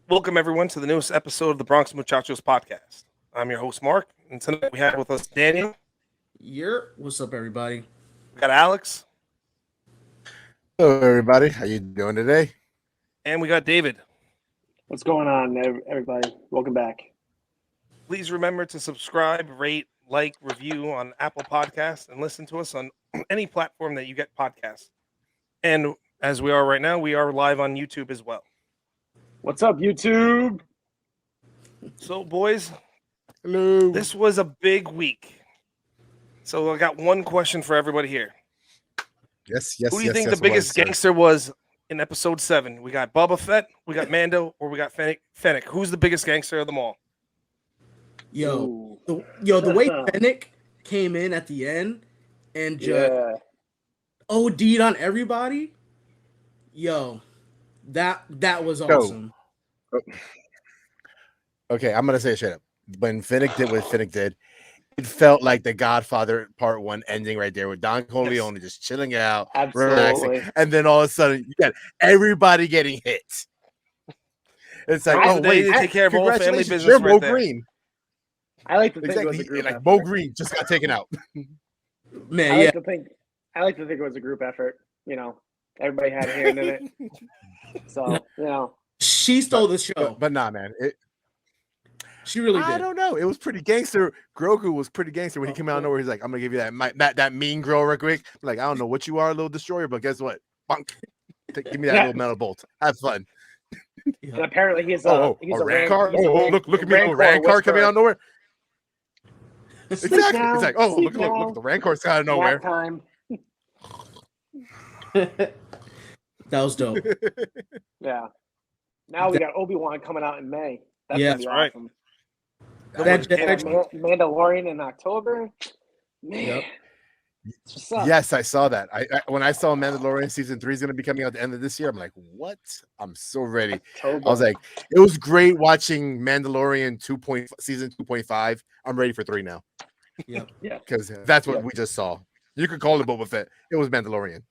Welcome everyone to the newest episode of the Bronx Muchachos podcast. I'm your host Mark, and tonight we have with us Daniel. What's up, everybody? We got Alex. Hello, everybody. How you doing today? And we got David. What's going on, everybody? Welcome back. Please remember to subscribe, rate, like, review on Apple Podcasts, and listen to us on any platform that you get podcasts. And as we are right now, we are live on YouTube as well. What's up, YouTube? So, boys, Hello. this was a big week. So I got one question for everybody here. Yes. Who do you think the biggest gangster was in episode 7? We got Boba Fett, we got Mando, or we got Fennec. Who's the biggest gangster of them all? The way Fennec came in at the end and just OD'd on everybody. That was awesome. Okay, I'm gonna say it straight up. When Fennec did what Fennec did, it felt like The Godfather Part 1 ending right there with Don Corleone just chilling out, relaxing, and then all of a sudden you got everybody getting hit. It's like, oh wait, they take care of all family business. You're right Mo there. Green. I like to think Exactly. it was a group Like effort. Mo Green just got taken out. Man, I like to think it was a group effort. You know, everybody had a hand in it. So, she stole the show. But nah, man. She really did. I don't know. It was pretty gangster. Grogu was pretty gangster when he came out of nowhere. He's like, I'm gonna give you that mean girl real quick. I'm like, I don't know what you are, little destroyer, but guess what? Bunk. Give me that little metal bolt. Have fun. and apparently he's a Rancor. Look at me, little Rancor coming out of nowhere. Exactly. It's like, look, the Rancor's out of nowhere. Time. That was dope. Yeah. Now we got Obi-Wan coming out in May. That's Yeah, gonna be right. awesome. That- Mandalorian in October. Man. Yep. What's up? Yes, I saw that. I when I saw Mandalorian season 3 is going to be coming out at the end of this year, I'm like, what? I'm so ready. October. I was like, it was great watching Mandalorian season 2.5. I'm ready for 3 now. Yeah. Because that's what we just saw. You could call it Boba Fett. It was Mandalorian.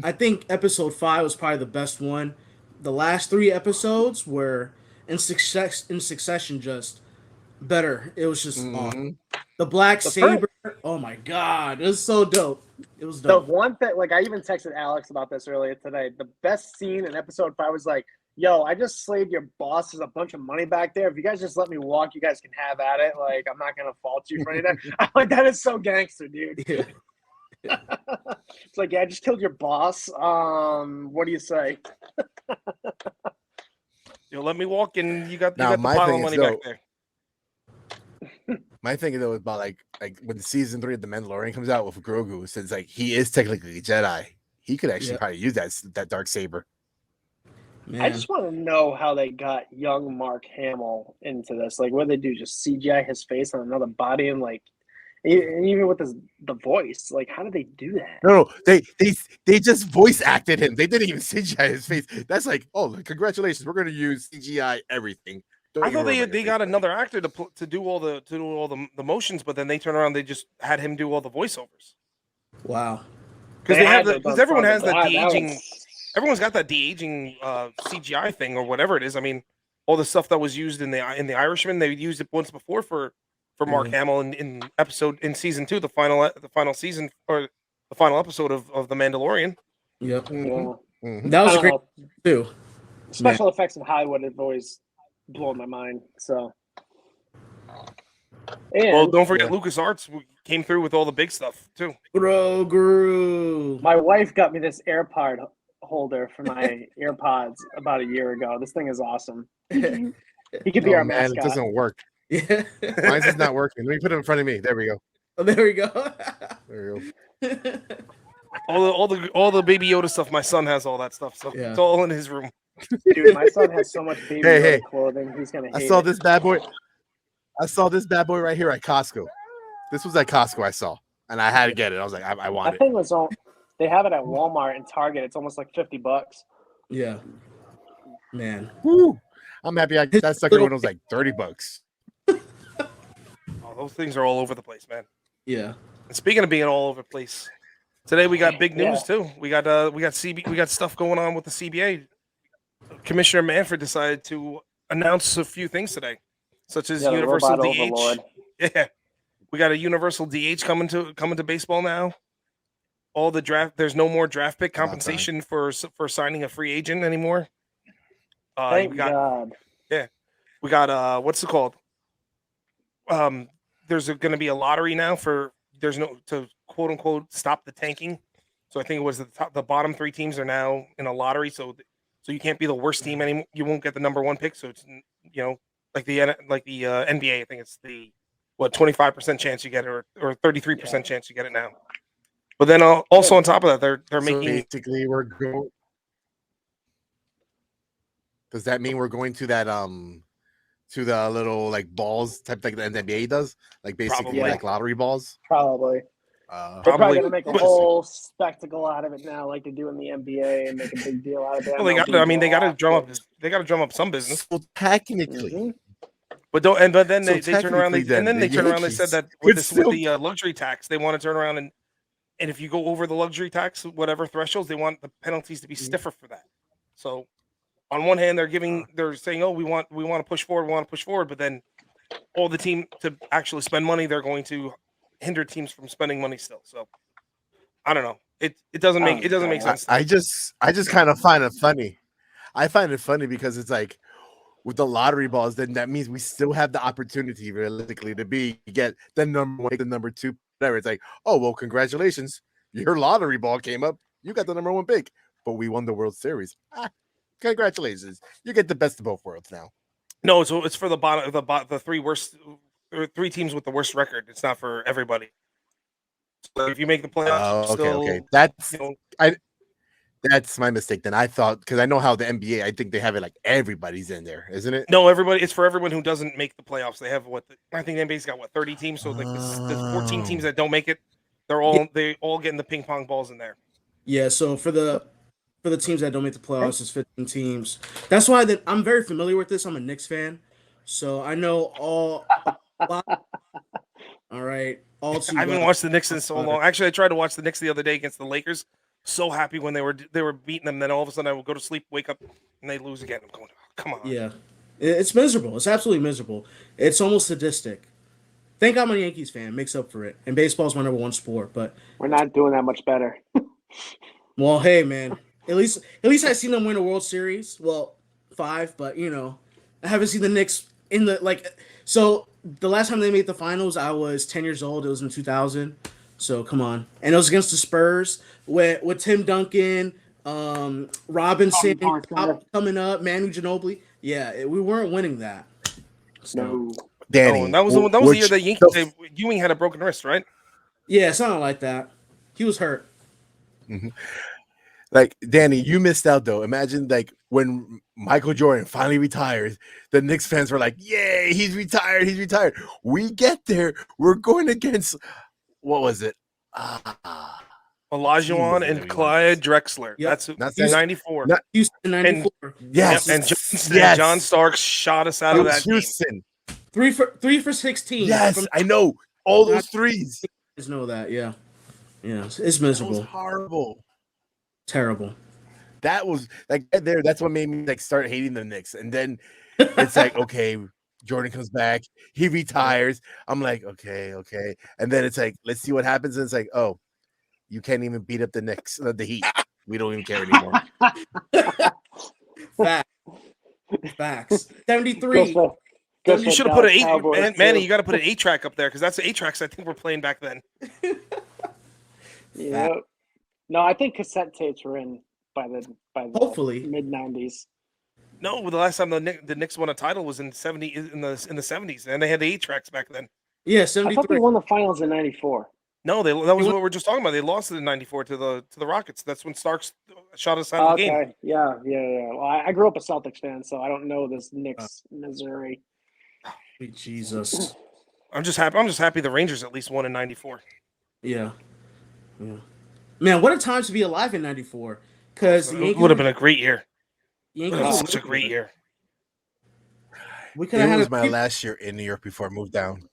I think episode 5 was probably the best one. The last 3 episodes were in succession just better. It was just awesome. The Black Saber. Oh my god, it was so dope. It was dope. The one thing, I even texted Alex about this earlier today. The best scene in episode 5 was like, yo, I just slaved your bosses a bunch of money back there. If you guys just let me walk, you guys can have at it. Like, I'm not gonna fault you for anything. I'm like, that is so gangster, dude. Yeah. It's like, yeah, I just killed your boss. What do you say? You'll let me walk, and you got Now, the my pile thing of is, money though, back there. My thing though is about like when season 3 of The Mandalorian comes out with Grogu, since like he is technically a Jedi, he could actually probably use that dark saber. Man. I just want to know how they got young Mark Hamill into this. Like, what did they do? Just CGI his face on another body, and like, even with the voice, like, how did they do that? No, they just voice acted him. They didn't even CGI his face. That's like, oh, congratulations, we're going to use CGI everything. I thought they got another actor to do all the motions, but then they turn around, they just had him do all the voiceovers. Wow. Because everyone has that de-aging. Everyone's got that de-aging CGI thing or whatever it is. I mean, all the stuff that was used in the Irishman, they used it once before for Mark Hamill in season 2, the final season or the final episode of The Mandalorian. Yep. Yeah. That was great too. Special effects in Hollywood have always blown my mind. So, well, don't forget LucasArts came through with all the big stuff too. Grogru. My wife got me this AirPod holder for my AirPods about a year ago. This thing is awesome. He could be our mascot. It doesn't work. Yeah. Mine's is not working. Let me put it in front of me. There we go. Oh, there we go. There we go. all the Baby Yoda stuff. My son has all that stuff, so it's all in his room. Dude, my son has so much Baby Yoda clothing. He's gonna hate I saw it. this bad boy. I saw this bad boy right here at Costco. This was at Costco I saw, and I had to get it. I was like, I want That thing was all. They have it at Walmart and Target. It's almost like $50. Yeah. Man. Woo. I'm happy that sucker one was like $30. Oh, those things are all over the place, man. Yeah. And speaking of being all over the place, today we got big news too. We got stuff going on with the CBA. Commissioner Manfred decided to announced a few things today, such as universal DH. Overlord. Yeah, we got a universal DH coming to baseball now. All the draft. There's no more draft pick compensation for signing a free agent anymore. Thank God. Yeah, we got what's it called? There's going to be a lottery now to quote unquote stop the tanking. So I think it was the bottom 3 teams are now in a lottery. So you can't be the worst team anymore. You won't get the number 1 pick. So it's like the NBA. I think it's the 25% chance you get it or 33% chance you get it now. But then also on top of that, they're making basically we're going. Does that mean we're going to that to the little like balls type like the NBA does, like basically like lottery balls? Probably. They're probably gonna make a whole spectacle out of it now, like they do in the NBA, and make a big deal out of it. Well, they got to drum up. They got to drum up some business. Well, technically, but then they turn around. They turn around. They said that with the luxury tax, they want to turn around and if you go over the luxury tax, whatever thresholds, they want the penalties to be stiffer for that. So, on one hand, they're saying, "Oh, we want to push forward," but then all the team to actually spend money, they're going to hinder teams from spending money still. So I don't know. It doesn't make sense. I just kind of find it funny. I find it funny because it's like with the lottery balls, then that means we still have the opportunity realistically to get the number 1, the number 2, whatever. It's like, oh well, congratulations, your lottery ball came up. You got the number 1 pick, but we won the World Series. Congratulations, you get the best of both worlds now. No, so it's for the bottom, the 3 worst. There are 3 teams with the worst record. It's not for everybody. So if you make the playoffs, okay. That's my mistake. Then I thought because I know how the NBA. I think they have it like everybody's in there, isn't it? No, everybody. It's for everyone who doesn't make the playoffs. They have I think the NBA's got 30 teams. So like the 14 teams that don't make it, they all getting the ping pong balls in there. Yeah. So for the teams that don't make the playoffs, it's 15 teams. That's why I'm very familiar with this. I'm a Knicks fan, so I know all. All right. I haven't watched the Knicks in so long. Actually, I tried to watch the Knicks the other day against the Lakers. So happy when they were beating them. Then all of a sudden, I would go to sleep, wake up, and they lose again. I'm going, oh, come on. Yeah, it's miserable. It's absolutely miserable. It's almost sadistic. Thank God I'm a Yankees fan. Makes up for it. And baseball's my number 1 sport. But we're not doing that much better. Well, hey man. At least I've seen them win a World Series. Well, 5, but I haven't seen the Knicks in the So the last time they made the finals, I was 10 years old. It was in 2000. So come on, and it was against the Spurs with Tim Duncan, Robinson coming up, Manu Ginobili. Yeah, we weren't winning that. No, Danny, that was the year the Yankees. Ewing had a broken wrist, right? Yeah, something like that. He was hurt. Mm-hmm. Like Danny, you missed out though. Imagine like when Michael Jordan finally retires, the Knicks fans were like, "Yay, he's retired! He's retired!" We get there, we're going against what was it? Olajuwon and Clyde Drexler. Yep. That's 94. Houston 94. And John Starks shot us out of that Houston. Game. 3 for 16. Yes, I know all those threes. Just know that, yeah. It's miserable. That was horrible. Terrible. That was like there. That's what made me like start hating the Knicks, and then it's like okay, Jordan comes back, he retires. I'm like okay, and then it's like let's see what happens, and it's like oh, you can't even beat up the Knicks, the Heat. We don't even care anymore. Facts. 73. You should have put an 8. Manny, you got to put an 8-track up there because that's the 8-tracks I think we're playing back then. Yeah. No, I think cassette tapes were in by the hopefully mid-90s. No, the last time the Knicks won a title was in the 70s, and they had the 8-tracks back then. Yeah, 73. I thought they won the finals in '94. No, that was what we're just talking about. They lost it in '94 to the Rockets. That's when Starks shot us out of the game. Yeah. Well, I grew up a Celtics fan, so I don't know this Knicks Missouri. Jesus. I'm just happy the Rangers at least won in '94. Yeah. Man, what a time to be alive in '94. Because it would have been a great year. Yankees such a great year. It was my last year in New York before I moved down.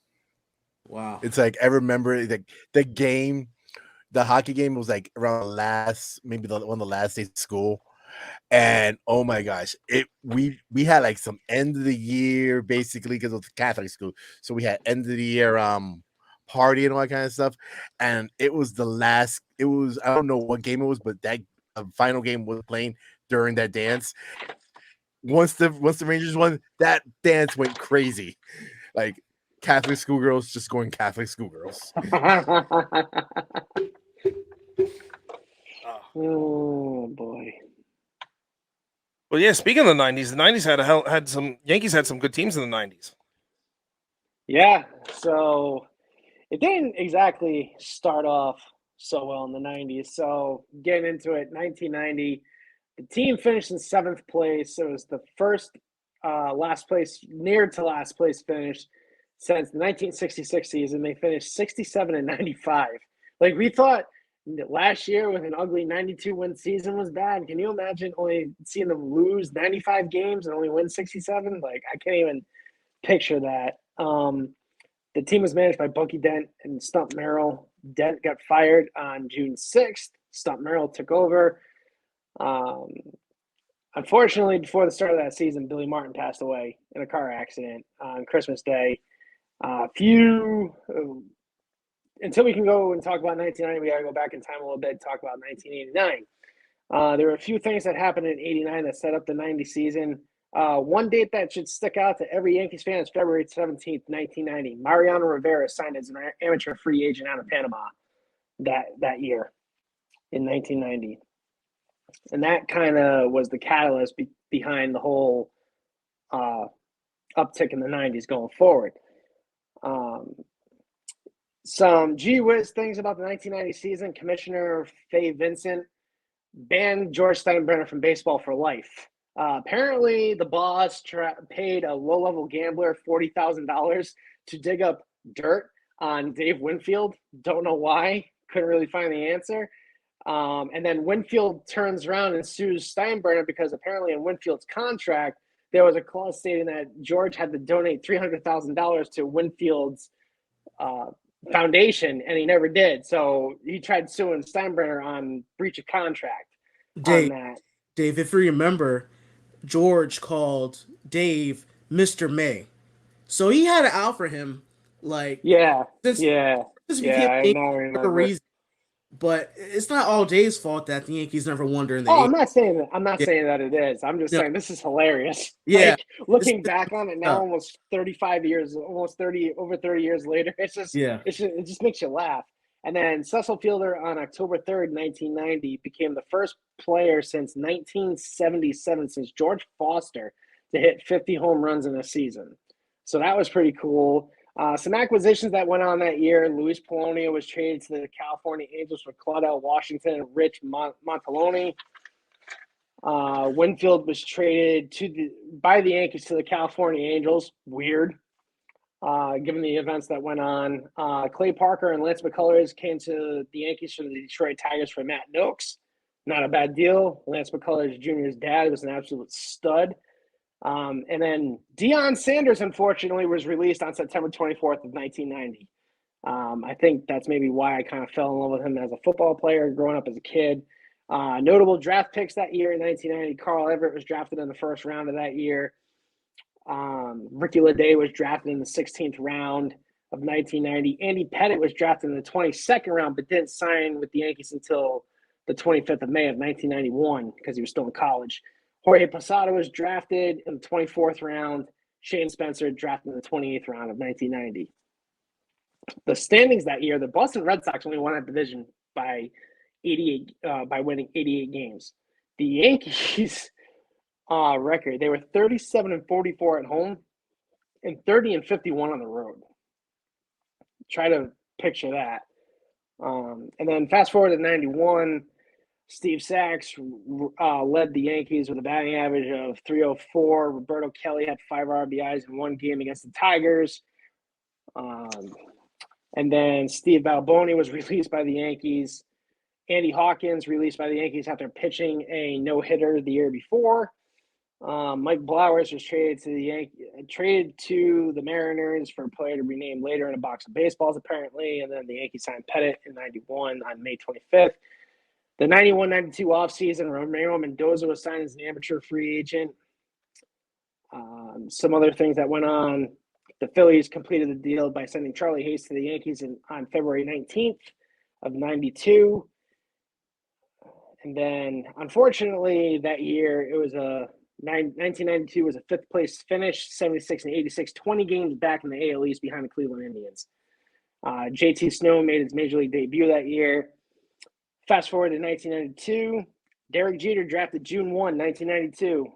Wow. It's like I remember the game, the hockey game was like around one of the last days of school. And oh my gosh, we had like some end of the year basically because it was Catholic school, so we had end of the year party and all that kind of stuff. And it was the last. It was, I don't know what game it was, but that final game was playing during that dance. Once the Rangers won, that dance went crazy. Like Catholic schoolgirls just going Catholic schoolgirls. Oh boy. Well, yeah. Speaking of the '90s had some Yankees had some good teams in the '90s. Yeah. So it didn't exactly start off so well in the '90s. So getting into it, 1990, the team finished in 7th place. It was the first last place finish since the 1966 season. They finished 67 and 95. Like, we thought last year with an ugly 92 win season was bad. Can you imagine only seeing them lose 95 games and only win 67? Like, I can't even picture that. The team was managed by Bucky Dent and Stump Merrill. Dent got fired on June 6th. Stump Merrill took over. Unfortunately, before the start of that season, Billy Martin passed away in a car accident on Christmas Day. Until we can go and talk about 1990, we got to go back in time a little bit and talk about 1989. There were a few things that happened in 89 that set up the 90 season. One date that should stick out to every Yankees fan is February 17th, 1990. Mariano Rivera signed as an amateur free agent out of Panama that year in 1990. And that kind of was the catalyst behind the whole uptick in the 90s going forward. Some gee whiz things about the 1990 season. Commissioner Fay Vincent banned George Steinbrenner from baseball for life. Apparently, the boss paid a low-level gambler $40,000 to dig up dirt on Dave Winfield. Don't know why. Couldn't really find the answer. And then Winfield turns around and sues Steinbrenner because apparently in Winfield's contract, there was a clause stating that George had to donate $300,000 to Winfield's foundation, and he never did. So he tried suing Steinbrenner on breach of contract on that. Dave, if you remember, George called Dave Mr. May. So he had it out for him. Like, I became for a reason. But it's not all Dave's fault that the Yankees never won during the 80s. I'm not saying that. I'm not saying that it is. I'm just saying this is hilarious. Yeah. Like, looking back on it now, almost 35 years, over 30 years later, it just makes you laugh. And then Cecil Fielder on October 3rd, 1990, became the first player since 1977, since George Foster, to hit 50 home runs in a season. So that was pretty cool. Some acquisitions that went on that year. Luis Polonia was traded to the California Angels for Claudel Washington and Rich Montaloni. Winfield was traded by the Yankees to the California Angels. Weird, given the events that went on. Clay Parker and Lance McCullers came to the Yankees from the Detroit Tigers for Matt Noakes. Not a bad deal. Lance McCullers Jr.'s dad was an absolute stud. And then Deion Sanders, unfortunately, was released on September 24th of 1990. I think that's maybe why I kind of fell in love with him as a football player growing up as a kid. Notable draft picks that year in 1990. Carl Everett was drafted in the first round of that year. Ricky Leday was drafted in the 16th round of 1990. Andy Pettitte was drafted in the 22nd round, but didn't sign with the Yankees until the 25th of May of 1991 because he was still in college. Jorge Posada was drafted in the 24th round. Shane Spencer drafted in the 28th round of 1990. The standings that year, the Boston Red Sox only won that division by winning 88 games. The Yankees record, they were 37-44 at home and 30-51 on the road. Try to picture that. And then fast forward to 91. Steve Sachs led the Yankees with a batting average of .304. Roberto Kelly had 5 RBIs in one game against the Tigers. And then Steve Balboni was released by the Yankees. Andy Hawkins released by the Yankees after pitching a no-hitter the year before. Mike Blowers was traded to the Mariners for a player to be named later in a box of baseballs, apparently. And then the Yankees signed Pettitte in 91 on May 25th. The 91-92 offseason, Romero Mendoza was signed as an amateur free agent. Some other things that went on. The Phillies completed the deal by sending Charlie Hayes to the Yankees on February 19th of 92. And then, unfortunately, that year, it was 1992 was a fifth-place finish, 76 and 86, 20 games back in the AL East behind the Cleveland Indians. JT Snow made his Major League debut that year. Fast forward to 1992, Derek Jeter drafted June 1, 1992,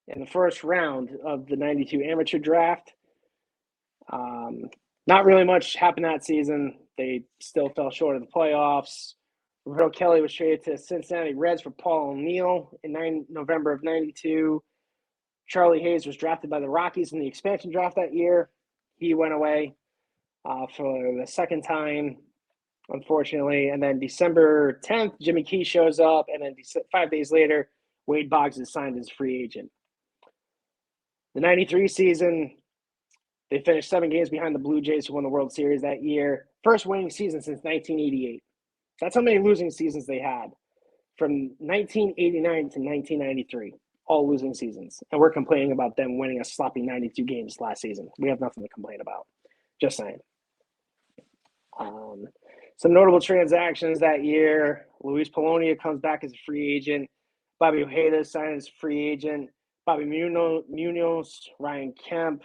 in the first round of the 92 amateur draft. Not really much happened that season. They still fell short of the playoffs. Roberto Kelly was traded to Cincinnati Reds for Paul O'Neill in November of 92. Charlie Hayes was drafted by the Rockies in the expansion draft that year. He went away for the second time, unfortunately. And then December 10th, Jimmy Key shows up. And then 5 days later, Wade Boggs is signed as a free agent. The 93 season, they finished 7 games behind the Blue Jays, who won the World Series that year. First winning season since 1988. That's how many losing seasons they had from 1989 to 1993. All losing seasons. And we're complaining about them winning a sloppy 92 games last season. We have nothing to complain about. Just saying. Some notable transactions that year. Luis Polonia comes back as a free agent. Bobby Ojeda signed as a free agent. Bobby Munoz, Ryan Karp,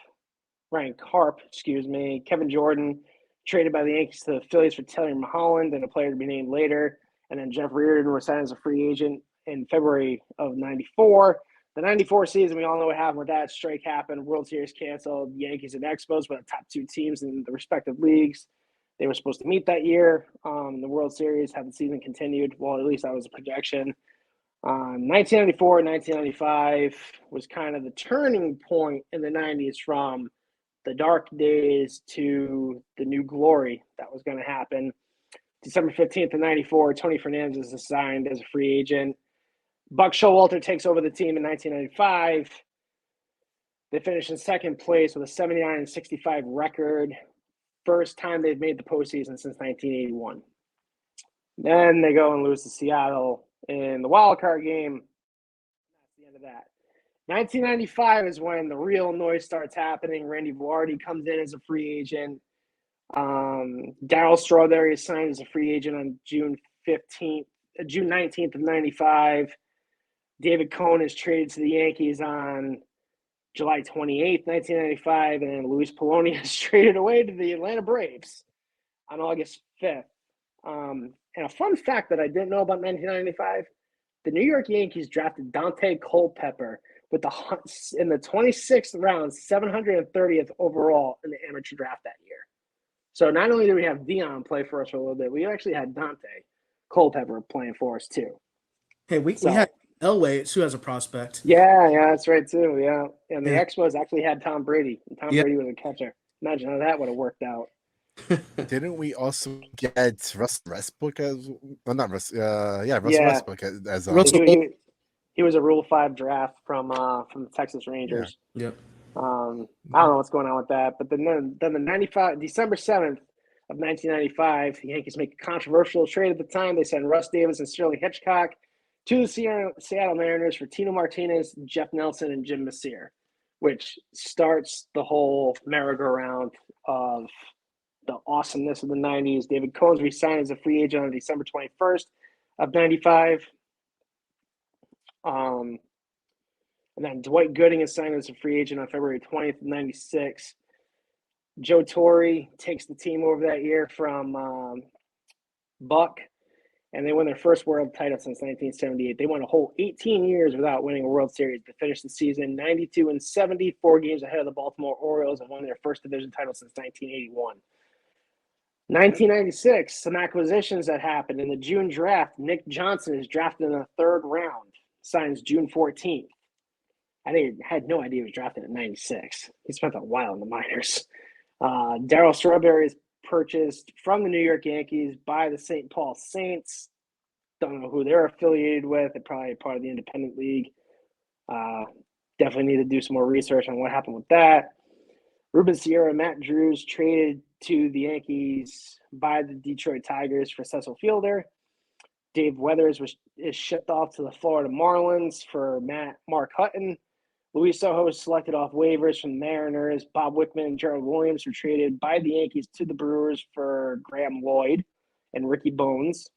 Kevin Jordan, traded by the Yankees to the Phillies for Taylor Mulholland and a player to be named later. And then Jeff Reardon was signed as a free agent in February of 94. The 94 season, we all know what happened with that. Strike happened. World Series canceled. Yankees and Expos were the top 2 teams in the respective leagues. They were supposed to meet that year. The World Series had the season continued. Well, at least that was a projection. 1994 and 1995 was kind of the turning point in the 90s from the dark days to the new glory that was going to happen. December 15th of 94, Tony Fernandez is signed as a free agent. Buck Showalter takes over the team in 1995. They finish in second place with a 79-65 record. First time they've made the postseason since 1981. Then they go and lose to Seattle in the wild card game. That's the end of that. 1995 is when the real noise starts happening. Randy Vardy comes in as a free agent. Darryl Strawberry is signed as a free agent on June 19th of 95. David Cohn is traded to the Yankees on July 28th, 1995, and Luis Polonia is traded away to the Atlanta Braves on August 5th. And a fun fact that I didn't know about 1995, the New York Yankees drafted Dante Culpepper in the 26th round, 730th overall in the amateur draft that year. So not only did we have Dion play for us for a little bit, we actually had Dante Culpepper playing for us too. Hey, we had Elway too as a prospect. Yeah, that's right too. Yeah, and the Expos actually had Tom Brady, and Tom Brady was a catcher. Imagine how that would have worked out. Didn't we also get Russ Westbrook as Westbrook as Russell? He was a Rule 5 draft from the Texas Rangers. Yeah. I don't know what's going on with that, but then the 95 December 7th of 1995, the Yankees make a controversial trade at the time. They send Russ Davis and Sterling Hitchcock to the Seattle Mariners for Tino Martinez, Jeff Nelson, and Jim Messier, which starts the whole merry-go-round of the awesomeness of the 90s. David Cohn resigned as a free agent on December 21st of 95. And then Dwight Gooding is signed as a free agent on February 20th of 96. Joe Torre takes the team over that year from Buck, and they win their first world title since 1978. They went a whole 18 years without winning a World Series to finish the season 92-70, 4 games ahead of the Baltimore Orioles, and won their first division title since 1981. 1996, some acquisitions that happened. In the June draft, Nick Johnson is drafted in the 3rd round, signs June 14th. I had no idea he was drafted in 96. He spent a while in the minors. Darryl Strawberry is purchased from the New York Yankees by the St. Paul Saints. Don't know who they're affiliated with. They're probably part of the independent league. Definitely need to do some more research on what happened with that. Ruben Sierra and Matt Drews traded to the Yankees by the Detroit Tigers for Cecil Fielder. Dave Weathers is shipped off to the Florida Marlins for Mark Hutton. Luis Sojo was selected off waivers from the Mariners. Bob Wickman and Gerald Williams were traded by the Yankees to the Brewers for Graham Lloyd and Ricky Bones.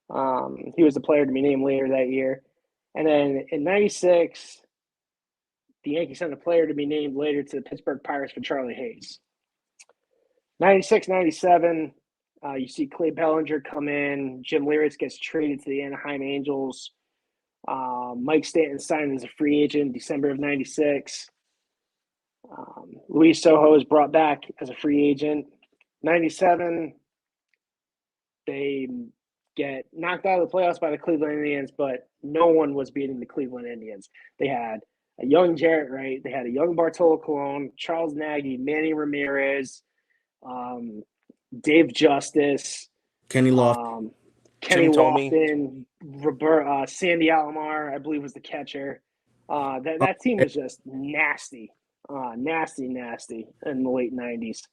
He was the player to be named later that year. And then in 96, the Yankees sent a player to be named later to the Pittsburgh Pirates for Charlie Hayes. 96, 97, you see Clay Bellinger come in. Jim Leyritz gets traded to the Anaheim Angels. Mike Stanton signed as a free agent December of 96. Luis Sojo is brought back as a free agent. 97, they get knocked out of the playoffs by the Cleveland Indians, but no one was beating the Cleveland Indians. They had a young Jarrett Wright. They had a young Bartolo Colon, Charles Nagy, Manny Ramirez, Dave Justice, Kenny Lofton, Sandy Alomar, I believe, was the catcher. That team was just nasty, nasty in the late 90s.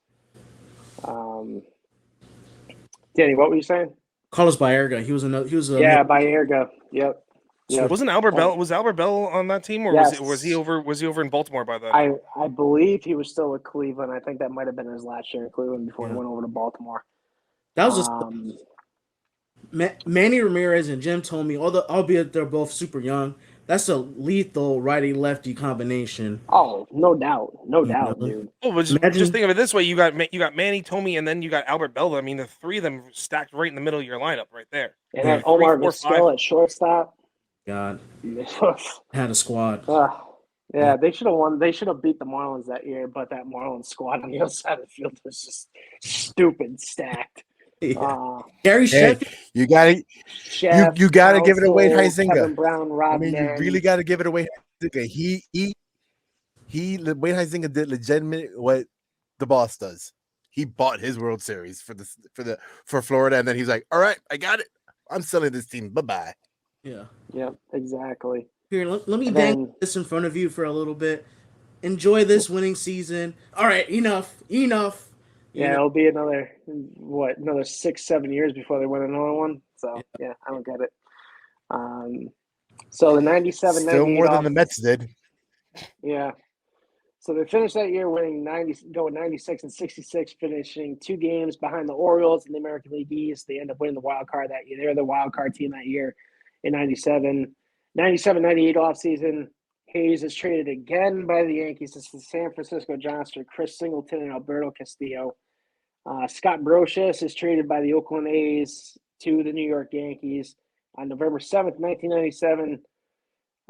Danny, what were you saying? Carlos Baerga. He was Baerga. Yep. So wasn't Albert Bell? Was Albert Bell on that team, or yes. was he over in Baltimore by then? I believe he was still with Cleveland. I think that might have been his last year in Cleveland before he went over to Baltimore. That was Manny Ramirez and Jim Thome, albeit they're both super young. That's a lethal righty-lefty combination. Oh, no doubt, dude. Oh, but just think of it this way: you got Manny, Thome, and then you got Albert Bell. I mean, the three of them stacked right in the middle of your lineup, right there. And then Omar Vizquel at shortstop. God, had a squad. Yeah, they should have won. They should have beat the Marlins that year, but that Marlins squad on the other side of the field was just stupid stacked. Gary Sheffield. You gotta give it away, Huizinga. Kevin Brown, Rob you really gotta give it away. He Wade Huizinga did legitimate what the boss does. He bought his World Series for Florida, and then he's like, "All right, I got it. I'm selling this team. Bye bye." Yeah. Yep. Exactly. Here, let me dang this in front of you for a little bit. Enjoy this winning season. All right, enough. Yeah, it'll be another 6-7 years before they win another one. So yeah, I don't get it. So the 97, still more than the Mets did. Yeah. So they finished that year winning 96 and 66, finishing 2 games behind the Orioles in the American League East. They end up winning the wild card that year. They were the wild card team that year in 97. 97-98 offseason. Hayes is traded again by the Yankees to the San Francisco Giants for Chris Singleton and Alberto Castillo. Scott Brocious is traded by the Oakland A's to the New York Yankees. On November 7th, 1997,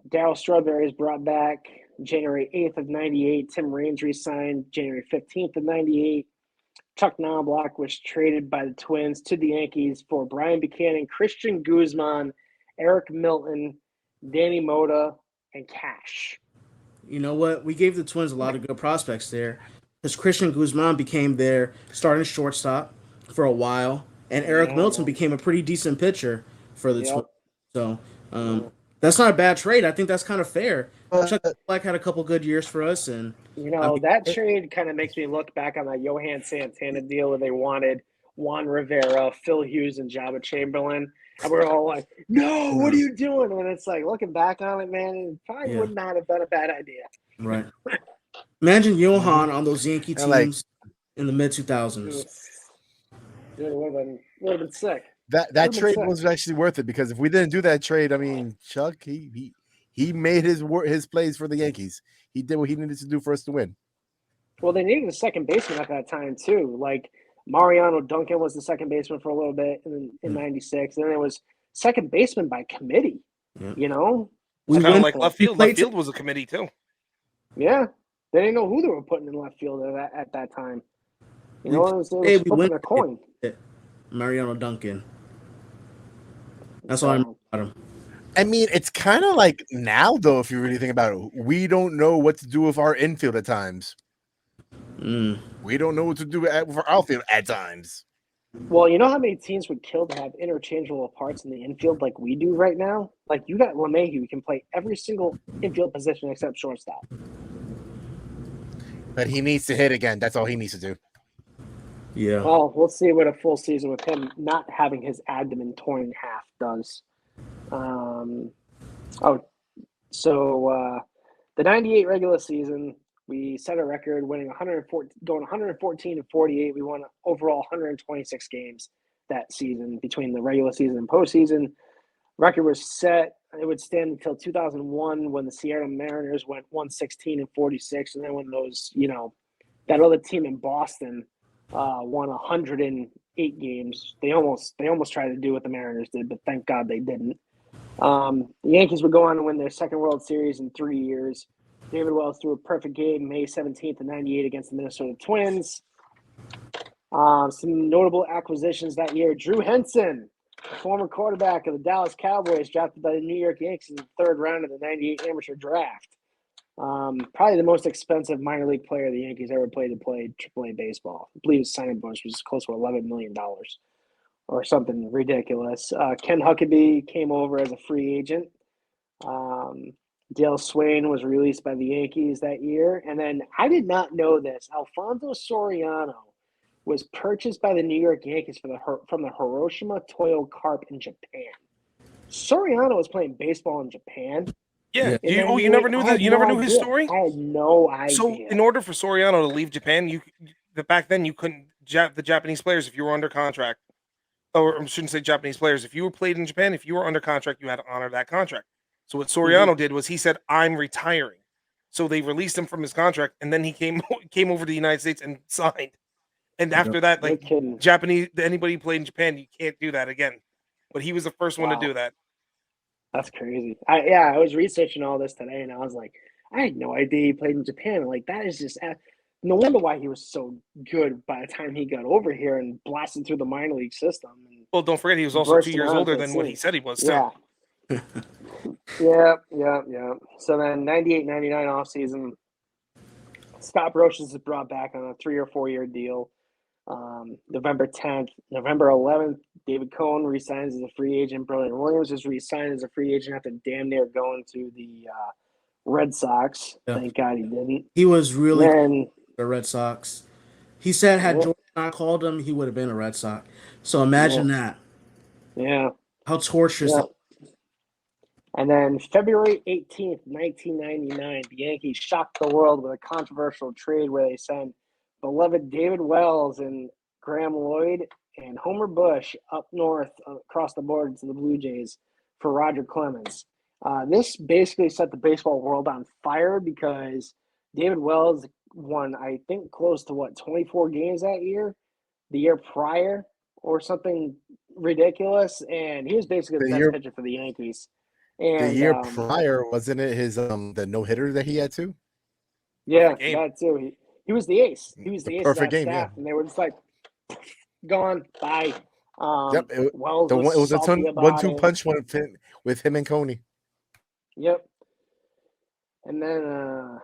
Darryl Strawberry is brought back. January 8th of 98, Tim Raines re-signed. January 15th of 98, Chuck Knobloch was traded by the Twins to the Yankees for Brian Buchanan, Christian Guzman, Eric Milton, Danny Mota, and Cash. You know what? We gave the Twins a lot of good prospects there because Christian Guzman became their starting shortstop for a while, and Eric Milton became a pretty decent pitcher for the Twins. So that's not a bad trade. I think that's kind of fair. Chuck Black had a couple good years for us, and that trade kind of makes me look back on that Johan Santana deal where they wanted Juan Rivera, Phil Hughes, and Jabba Chamberlain. And we're all like, no, what are you doing? And it's like, looking back on it, man, it probably would not have been a bad idea. Right. Imagine Johan on those Yankee teams in the mid-2000s. It would have been sick. That trade was actually worth it because if we didn't do that trade, I mean, Chuck, he made his plays for the Yankees. He did what he needed to do for us to win. Well, they needed a second baseman at that time, too. Like, Mariano Duncan was the second baseman for a little bit in 96. And then it was second baseman by committee, you know? Kind of like left field. Left field was a committee, too. Yeah. They didn't know who they were putting in left field at that time. You know, it was flipping a coin. Mariano Duncan. That's all I remember about him. I mean, it's kind of like now, though, if you really think about it, we don't know what to do with our infield at times. We don't know what to do with our outfield at times. Well, you know how many teams would kill to have interchangeable parts in the infield like we do right now? Like, you got LeMahieu who can play every single infield position except shortstop. But he needs to hit again. That's all he needs to do. Yeah. Well, we'll see with a full season with him not having his abdomen torn in half. does. The 98 regular season, we set a record winning 114 to 48. We won overall 126 games that season between the regular season and postseason. Record was set. It would stand until 2001 when the Seattle Mariners went 116 and 46. And then when that other team in Boston won 108 games, they almost tried to do what the Mariners did, but thank God they didn't. The Yankees would go on to win their second World Series in 3 years. David Wells threw a perfect game May 17th of 98 against the Minnesota Twins. Some notable acquisitions that year. Drew Henson, former quarterback of the Dallas Cowboys, drafted by the New York Yankees in the third round of the 98 amateur draft. Probably the most expensive minor league player the Yankees ever played to play AAA baseball. I believe his signing bonus was close to $11 million or something ridiculous. Ken Huckabee came over as a free agent. Dale Swain was released by the Yankees that year. And then I did not know this. Alfonso Soriano was purchased by the New York Yankees from the Hiroshima Toyo Carp in Japan. Soriano was playing baseball in Japan. Yeah. You never knew that? You never knew his story? I had no idea. So in order for Soriano to leave Japan, back then you couldn't the Japanese players if you were under contract. Or I shouldn't say Japanese players. If you were played in Japan, if you were under contract, you had to honor that contract. So what Soriano did was he said, "I'm retiring." So they released him from his contract, and then he came over to the United States and signed. And after that, like anybody who played in Japan, you can't do that again. But he was the first one to do that. That's crazy. I was researching all this today, and I was like, I had no idea he played in Japan. Like, that is just no wonder why he was so good by the time he got over here and blasted through the minor league system. And well, don't forget he was also 2 years older than what he said he was. Too. Yeah. Yeah. So then 98-99 offseason, Scott Brocious is brought back on a 3 or 4 year deal. November 10th. November 11th, David Cohn resigns as a free agent. Brian Williams was re-signed as a free agent after damn near going to the Red Sox. Yeah. Thank God he didn't. He was really the Red Sox. He said had Jordan not called him, he would have been a Red Sox. So imagine that. Yeah. How torturous. Yeah. And then February 18th, 1999, the Yankees shocked the world with a controversial trade where they sent beloved David Wells and Graham Lloyd and Homer Bush up north across the border to the Blue Jays for Roger Clemens. This basically set the baseball world on fire because David Wells won, I think, close to 24 games that year, the year prior, or something ridiculous. And he was basically the best pitcher for the Yankees. And the year prior, wasn't it his the no-hitter that he had too? Yeah, that too. He was the ace. He was the ace perfect of that game, staff, yeah. and they were just like, gone, bye. Yep, it was a 1-2 punch with him and Coney. Yep. And then,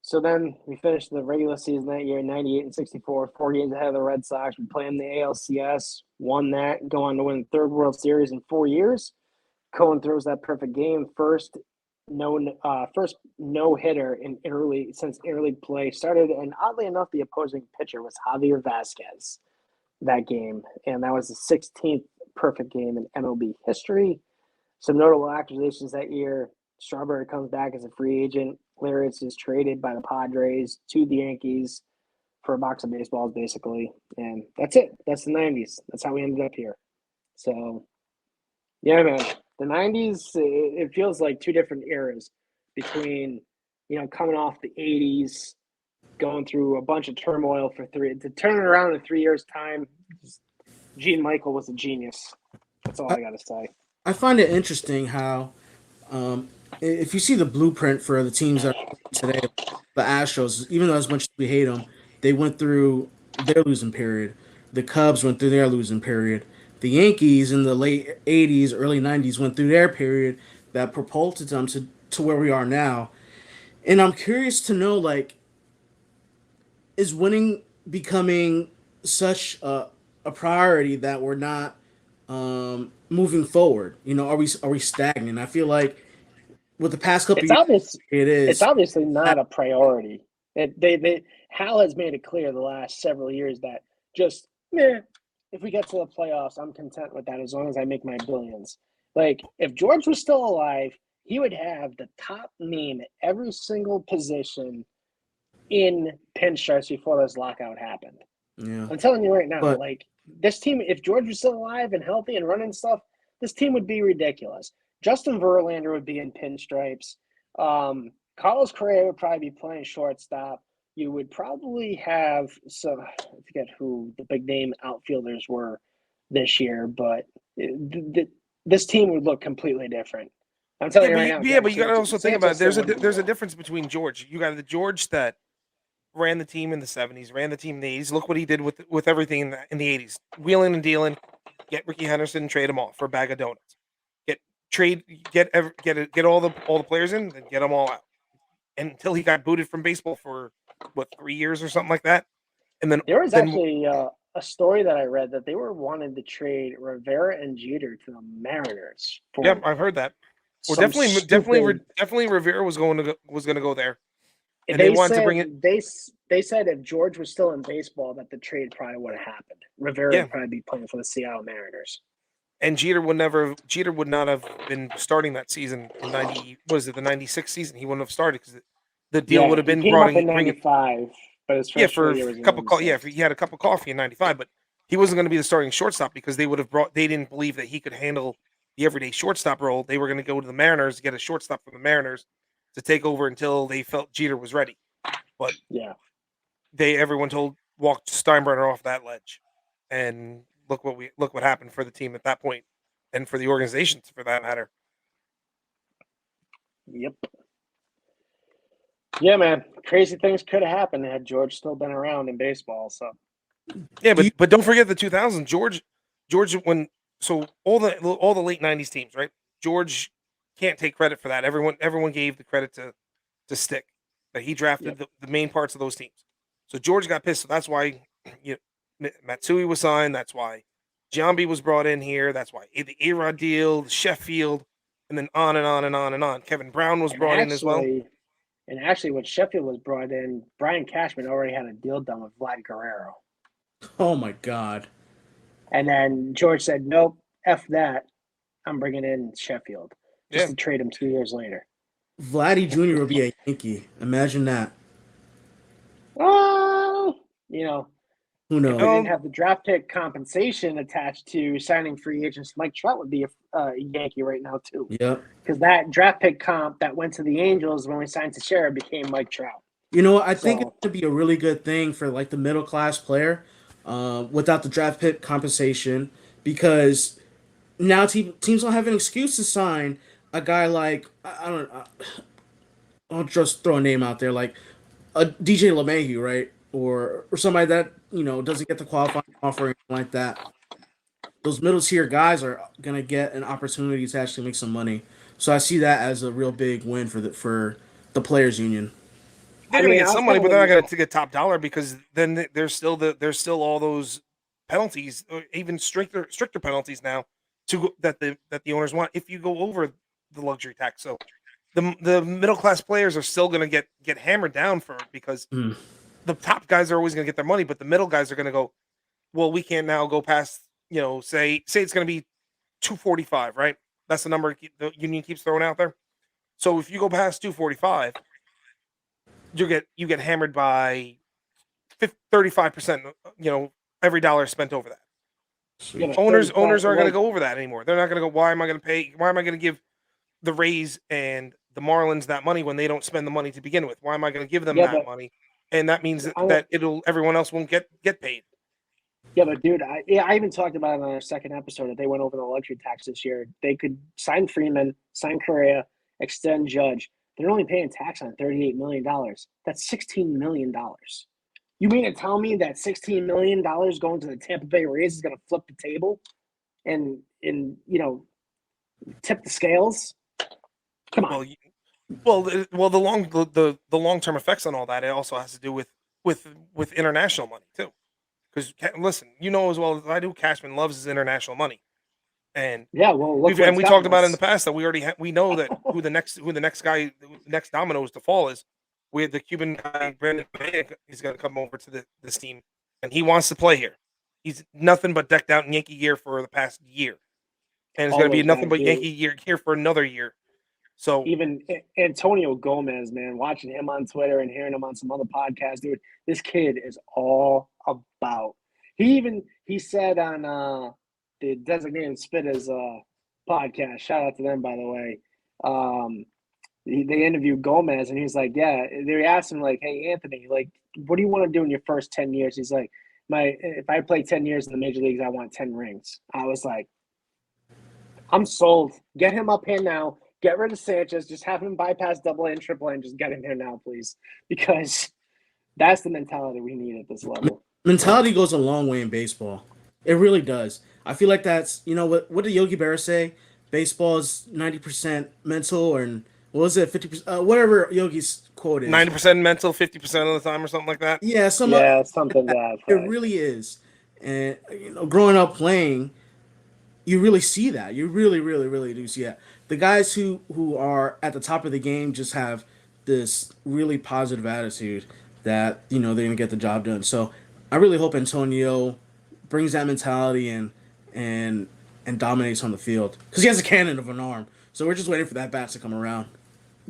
so then we finished the regular season that year, 98-64, 4 games ahead of the Red Sox. We played in the ALCS, won that, go on to win the third World Series in 4 years. Cohen throws that perfect game, first no-hitter since interleague play started, and oddly enough, the opposing pitcher was Javier Vasquez that game, and that was the 16th perfect game in MLB history. Some notable acquisitions that year: Strawberry comes back as a free agent. Lariats is traded by the Padres to the Yankees for a box of baseballs, basically, and that's it. That's the 90s. That's how we ended up here. So, yeah, man. The 90s, it feels like two different eras between, coming off the 80s, going through a bunch of turmoil to turn it around in 3 years' time. Gene Michael was a genius. That's all I got to say. I find it interesting how, if you see the blueprint for the teams that are today, the Astros, even though as much as we hate them, they went through their losing period. The Cubs went through their losing period. The Yankees in the late 80s, early 90s went through their period that propulsed them to where we are now. And I'm curious to know, like, is winning becoming such a priority that we're not moving forward? Are we stagnant? I feel like with the past couple of years, it is. It's obviously not a priority. Hal has made it clear the last several years that just, if we get to the playoffs, I'm content with that as long as I make my billions. Like, if George was still alive, he would have the top name at every single position in pinstripes before this lockout happened. Yeah. I'm telling you right now, like, this team, if George was still alive and healthy and running stuff, this team would be ridiculous. Justin Verlander would be in pinstripes. Carlos Correa would probably be playing shortstop. You would probably have some, I forget who the big name outfielders were this year, but this team would look completely different. I'm telling you right now. Yeah, but you got to also think about it. There's a difference between George. You got the George that ran the team in the 70s, ran the team in the 80s. Look what he did with everything in the 80s. Wheeling and dealing, get Ricky Henderson and trade him off for a bag of donuts. Get all the players in and get them all out. Until he got booted from baseball for 3 years or something like that. And then there was actually a story that I read that they were wanting to trade Rivera and Jeter to the Mariners. Yeah, I've heard that. Well, definitely Rivera was going to go there. And they wanted to bring it. They said if George was still in baseball, that the trade probably would have happened. Rivera would probably be playing for the Seattle Mariners. And Jeter would not have been starting that season in the 96 season. He wouldn't have started because the deal would have been brought in 95. But his first for a cup of coffee. If he had a cup of coffee in 95, but he wasn't going to be the starting shortstop because they didn't believe that he could handle the everyday shortstop role. They were going to go to the Mariners to get a shortstop from the Mariners to take over until they felt Jeter was ready. But everyone walked Steinbrenner off that ledge, and look what happened for the team at that point, and for the organization for that matter. Yep. Yeah, man. Crazy things could have happened had George still been around in baseball. So. Yeah, but don't forget the 2000s. George all the late 90s teams, right? George can't take credit for that. Everyone gave the credit to Stick, that he drafted the main parts of those teams. So George got pissed. So that's why Matsui was signed. That's why Giambi was brought in here. That's why the A-Rod deal, the Sheffield, and then on and on and on and on. Kevin Brown was brought in as well. And actually, when Sheffield was brought in, Brian Cashman already had a deal done with Vlad Guerrero. Oh, my God. And then George said, nope, F that. I'm bringing in Sheffield. Just to trade him 2 years later. Vladdy Jr. will be a Yankee. Imagine that. Oh, who knows? If they didn't have the draft pick compensation attached to signing free agents, Mike Trout would be a Yankee right now, too. Yep. Because that draft pick comp that went to the Angels when we signed Teixeira became Mike Trout. I think it would be a really good thing for like the middle class player without the draft pick compensation, because now teams don't have an excuse to sign a guy like I'll just throw a name out there, like a DJ LeMahieu, right? Or somebody that doesn't get the qualifying offer or anything like that. Those middle tier guys are gonna get an opportunity to actually make some money. So I see that as a real big win for the players' union. They're gonna get some money, but they're not gonna get top dollar, because then there's still all those penalties, even stricter penalties now that the owners want if you go over the luxury tax. So the middle class players are still gonna get hammered down for it, because the top guys are always gonna get their money, but the middle guys are gonna go, well, we can't now go past, say it's gonna be 245, right? That's the number the union keeps throwing out there. So if you go past 245, you get hammered by 35%. Every dollar spent over that. Owners aren't going to go over that anymore. They're not going to go, why am I going to give the Rays and the Marlins that money when they don't spend the money to begin with? Why am I going to give them that money? And that means that everyone else won't get paid. Yeah, but dude, I even talked about it on our second episode that they went over the luxury tax this year. They could sign Freeman, sign Correa, extend Judge. They're only paying tax on $38 million. That's $16 million. You mean to tell me that $16 million going to the Tampa Bay Rays is going to flip the table and tip the scales? Come on. Well, the long-term effects on all that, it also has to do with international money too. Because listen, as well as I do, Cashman loves his international money. And we talked about it in the past that we know that who the next dominoes to fall is. We had the Cuban guy Brandon. He's going to come over to this team, and he wants to play here. He's nothing but decked out in Yankee gear for the past year. and it's going to be nothing but Yankee year here for another year. So even Antonio Gomez, man, watching him on Twitter and hearing him on some other podcasts, dude, this kid is all about. He said on the Designated Spitters podcast, shout out to them, by the way. They interviewed Gomez, and he was like, yeah, they asked him, like, hey, Anthony, like, what do you want to do in your first 10 years? He's like, if I play 10 years in the major leagues, I want 10 rings. I was like, I'm sold. Get him up here now. Get rid of Sanchez. Just have him bypass AA and AAA and just get him here now, please. Because that's the mentality we need at this level. Mentality goes a long way in baseball. It really does. I feel like that's, what did Yogi Berra say? Baseball is 90% mental, and what was it, 50%? Whatever Yogi's quote is. 90% mental, 50% of the time, or something like that. Yeah, something like that. It really is. And growing up playing, you really see that. You really, really, really do see that. The guys who are at the top of the game just have this really positive attitude that they're gonna get the job done. So I really hope Antonio brings that mentality and dominates on the field, because he has a cannon of an arm. So we're just waiting for that bat to come around.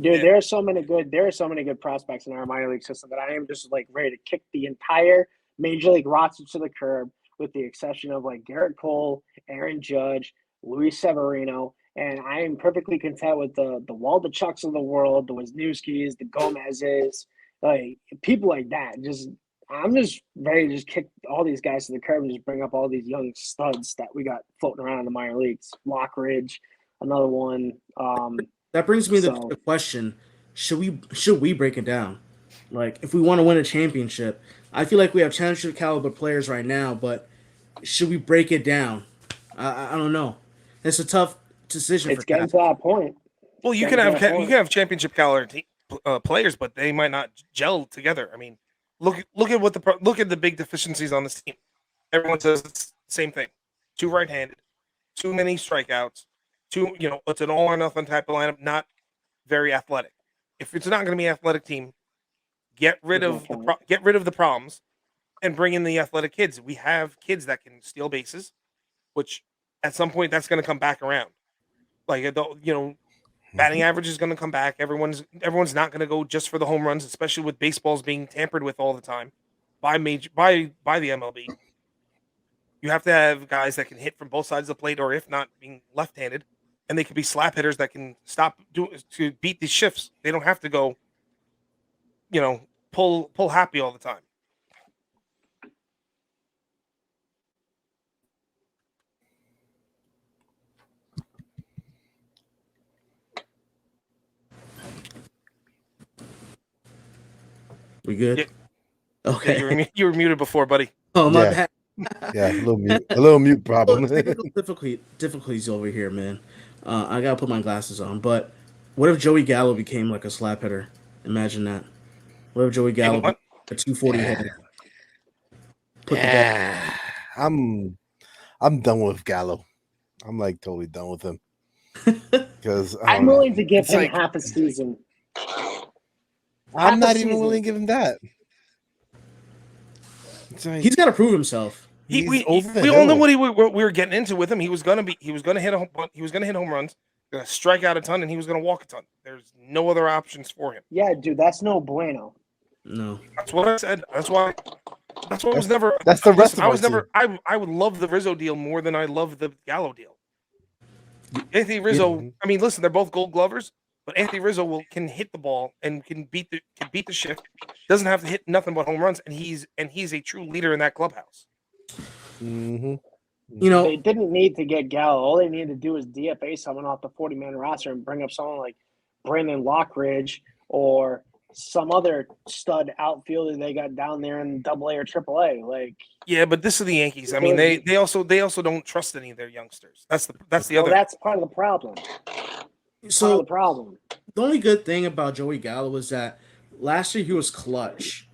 Dude, there are so many good prospects in our minor league system that I am just like ready to kick the entire major league roster to the curb, with the exception of like Garrett Cole, Aaron Judge, Luis Severino, and I am perfectly content with the Waldichucks of the world, the Wisniewskis, the Gomezes, like people like that. I'm just ready to just kick all these guys to the curb and just bring up all these young studs that we got floating around in the minor leagues. Lockridge, another one. That brings me to the question: should we break it down? Like, if we want to win a championship, I feel like we have championship caliber players right now, but should we break it down? I don't know. It's a tough decision. It's getting to that point. Well, you can have championship caliber players, but they might not gel together. I mean, look at the big deficiencies on this team. Everyone says the same thing: too right-handed, too many strikeouts, it's an all or nothing type of lineup, not very athletic. If it's not going to be an athletic team, get rid of the problems and bring in the athletic kids. We have kids that can steal bases, which at some point that's going to come back around. Like, batting average is going to come back. Everyone's not going to go just for the home runs, especially with baseballs being tampered with all the time by the MLB. You have to have guys that can hit from both sides of the plate, or if not, being left-handed, and they can be slap hitters that can to beat these shifts. They don't have to go, pull happy all the time. We good? Yeah. Okay. Yeah, you were muted before, buddy. Oh, my bad. Yeah, a little mute problem. Difficulties over here, man. I gotta put my glasses on. But what if Joey Gallo became like a slap hitter? Imagine that. What if Joey Gallo became a 240 hitter? I'm done with Gallo. I'm like totally done with him. Because I'm willing to give him half a season. I'm not even willing to give him that. He's got to prove himself. We all know what we were getting into with him. He was gonna hit home runs, gonna strike out a ton, and he was gonna walk a ton. There's no other options for him. Yeah, dude, that's no bueno. No, that's what I said. That's why it was never. That's the rest of I was never. I would love the Rizzo deal more than I love the Gallo deal. Anthony Rizzo. Yeah. I mean, listen, they're both Gold Glovers, but Anthony Rizzo can hit the ball and can beat the shift. Doesn't have to hit nothing but home runs, and he's a true leader in that clubhouse. Mm-hmm. They didn't need to get Gallo. All they needed to do is DFA someone off the 40-man roster and bring up someone like Brandon Lockridge or some other stud outfielder they got down there in AA or AAA. Like, yeah, but this is the Yankees. I mean, they also don't trust any of their youngsters. That's the other. That's part of the problem. So the only good thing about Joey Gallo was that last year he was clutch,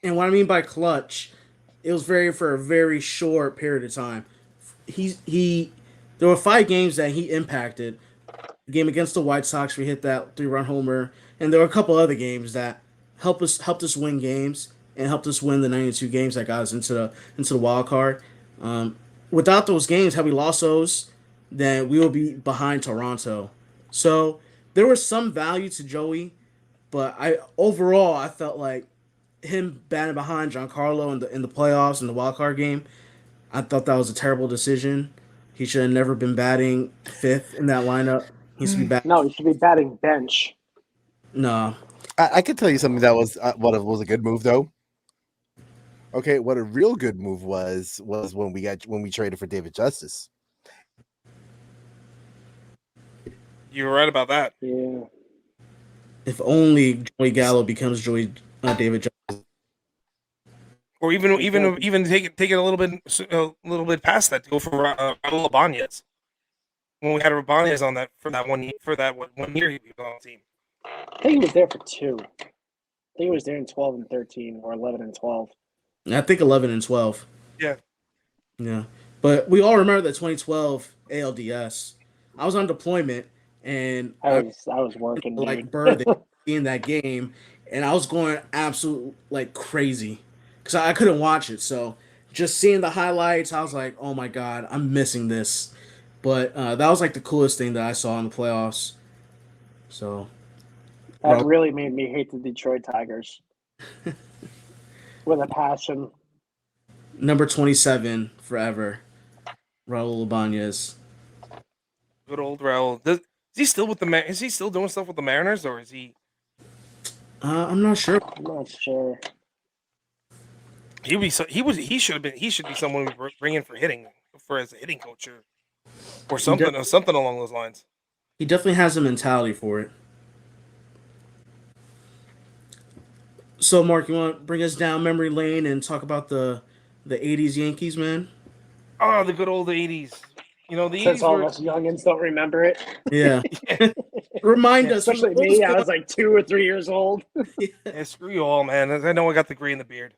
and what I mean by clutch, it was for a very short period of time. There were 5 games that he impacted. The game against the White Sox, we hit that 3-run homer, and there were a couple other games that helped us win games and helped us win the 92 games that got us into the wild card. Without those games, had we lost those, then we will be behind Toronto. So there was some value to Joey, but I felt like him batting behind Giancarlo in the playoffs in the wild card game. I thought that was a terrible decision. He should have never been batting fifth in that lineup. He should be batting. No, he should be batting bench. No, I could tell you something that was was a good move though. Okay, what a real good move was when we traded for David Justice. You were right about that. Yeah. if only Joey Gallo becomes David Justice. Or even take it a little bit past that to go for Raul Ibanez. When we had Ibanez on that for that 1 year he was on the team. I think he was there for 2. I think he was there in 12 and 13 or 11 and 12. I think 11 and 12. Yeah. Yeah. But we all remember the 2012 ALDS. I was on deployment and I was working like bird in that game, and I was going absolute like crazy because I couldn't watch it. So just seeing the highlights, I was like, oh my God, I'm missing this. But that was like the coolest thing that I saw in the playoffs. So that really made me hate the Detroit Tigers with a passion. Number 27 forever, Raul Ibanez. Good old Raul. Is he still with the Is he still doing stuff with the Mariners, or is he? I'm not sure. I'm not sure. He should be someone we bring in for hitting as a hitting coach or something along those lines. He definitely has a mentality for it. So, Mark, you want to bring us down memory lane and talk about the 80's Yankees, man? Oh, the good old 80's. You know, the Since 80's all were... of us youngins don't remember it. Yeah. Remind us. Especially me. I was like 2 or 3 years old. Yeah, screw you all, man. I know I got the gray in the beard.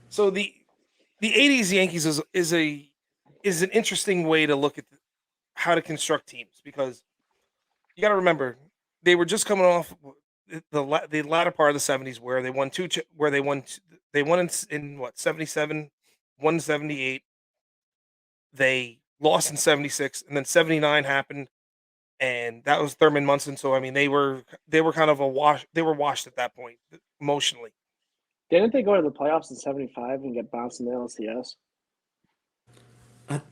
So the 80's Yankees is an interesting way to look at how to construct teams, because you got to remember they were just coming off the latter part of the 70s where they won in what 77, 178. They lost in 76, and then 79 happened, and that was Thurman Munson. So I mean, they were kind of a wash. They were washed at that point emotionally. Didn't they go to the playoffs in 75 and get bounced in the LCS?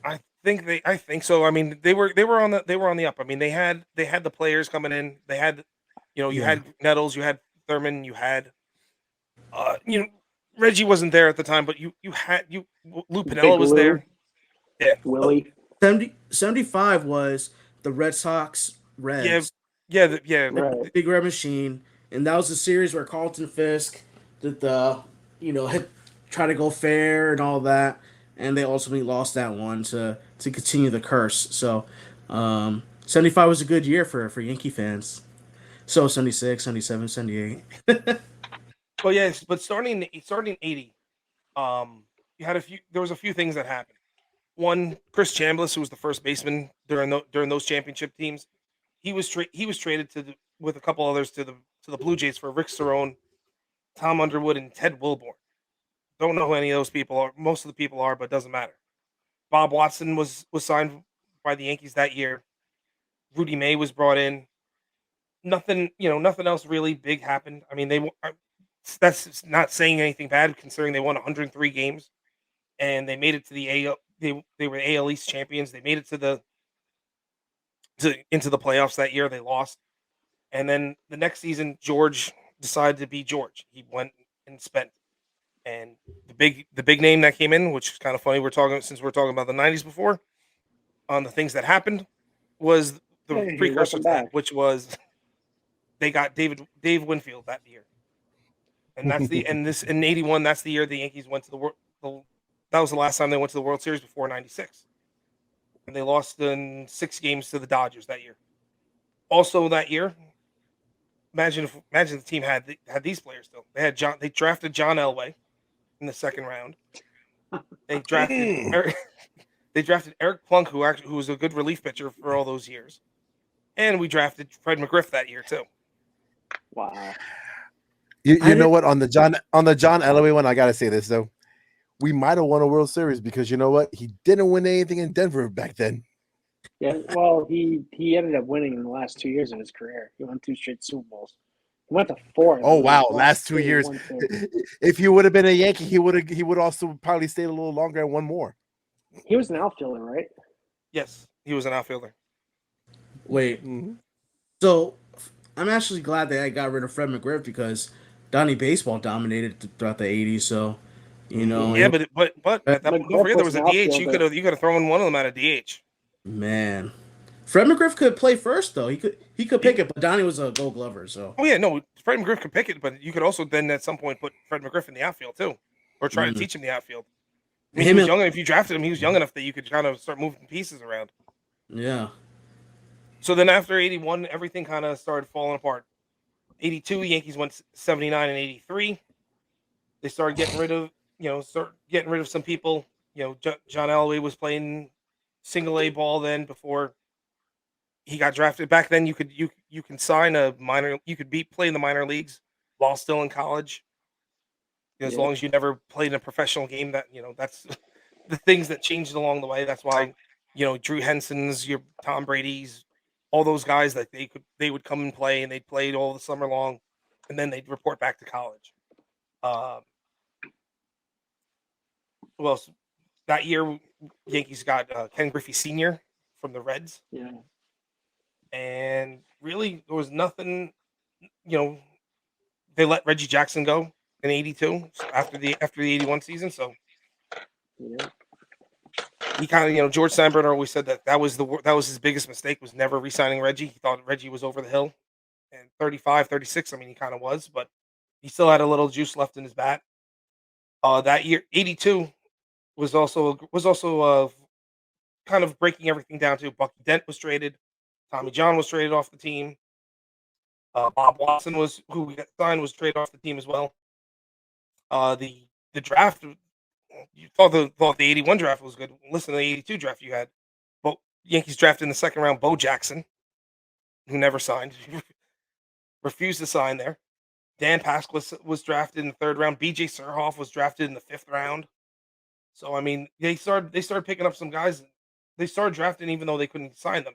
I think so. I mean, they were on the up. I mean, they had the players coming in. They had, you had Nettles, you had Thurman, you had, Reggie wasn't there at the time, but you Lou Piniella was there. Yeah, Willie. 75 was the Red Sox Reds. Yeah. Right. Big Red Machine, and that was a series where Carlton Fisk did try to go fair and all that, and they ultimately lost that one to continue the curse. So 75 was a good year for Yankee fans. So 76, 77, 78. Well, yes, but starting 80, there was a few things that happened. One, Chris Chambliss, who was the first baseman during those championship teams, he was traded with a couple others to the Blue Jays for Rick Cerrone, Tom Underwood, and Ted Wilborn. Don't know who any of those people are. Most of the people are, but it doesn't matter. Bob Watson was signed by the Yankees that year. Rudy May was brought in. Nothing else really big happened. I mean, that's not saying anything bad considering they won 103 games and they made it to the AL. They were AL East champions. They made it into the playoffs that year. They lost, and then the next season, George decided to be George. He went and spent, and the big name that came in, which is kind of funny. Since we're talking about the 90's before, on the things that happened, was the precursor to that, which was they got Dave Winfield that year, and that's in 81. That's the year the Yankees went to the World. That was the last time they went to the World Series before 96. And they lost in 6 games to the Dodgers that year. Also that year, imagine the team had these players still. They drafted John Elway in the second round. They drafted Eric Plunk, who was a good relief pitcher for all those years. And we drafted Fred McGriff that year too. Wow. You know what? On the John Elway one, I gotta say this though. we might have won a World Series because you know what? He didn't win anything in Denver back then. Yeah, well, he ended up winning in the last 2 years of his career. He won 2 straight Super Bowls. He went to 4. Oh wow, last 2 years. If he would have been a Yankee, he would also probably stayed a little longer and won more. He was an outfielder, right? Yes, he was an outfielder. Wait, so I'm actually glad that I got rid of Fred McGriff because Donnie Baseball dominated throughout the '80s. So, you know, yeah, but at that point, don't forget there was a DH. You could have thrown one of them at a DH. Man, Fred McGriff could play first though. He could pick it, but Donnie was a Gold Glover. So. Oh yeah, no, Fred McGriff could pick it, but you could also then at some point put Fred McGriff in the outfield too, or try to teach him the outfield. I mean, he was young, and if you drafted him, he was young enough that you could kind of start moving pieces around. Yeah. So then after 81, everything kind of started falling apart. 82, Yankees went 79 and 83. They started getting rid of some people. John Elway was playing single A ball then before he got drafted. Back then, you can sign a minor. You could play in the minor leagues while still in college. As long as you never played in a professional game, that's the things that changed along the way. That's why, Drew Henson's, your Tom Brady's, all those guys that they would come and play, and they played all the summer long, and then they'd report back to college. Well, that year, Yankees got Ken Griffey Sr. from the Reds. Yeah. And really, there was nothing, they let Reggie Jackson go in 82 after the 81 season. So yeah. He kind of, George Steinbrenner always said that was his biggest mistake, was never re-signing Reggie. He thought Reggie was over the hill, and 35, 36, I mean, he kind of was, but he still had a little juice left in his bat. That year, 82 was also kind of breaking everything down too. Bucky Dent was traded. Tommy John was traded off the team. Bob Watson who we got signed, was traded off the team as well. The draft, you thought the 81 draft was good. Listen to the 82 draft you had. But Yankees drafted in the second round Bo Jackson, who never signed. Refused to sign there. Dan Pasquale was drafted in the third round. B.J. Surhoff was drafted in the fifth round. So I mean, they started picking up some guys. They started drafting even though they couldn't sign them,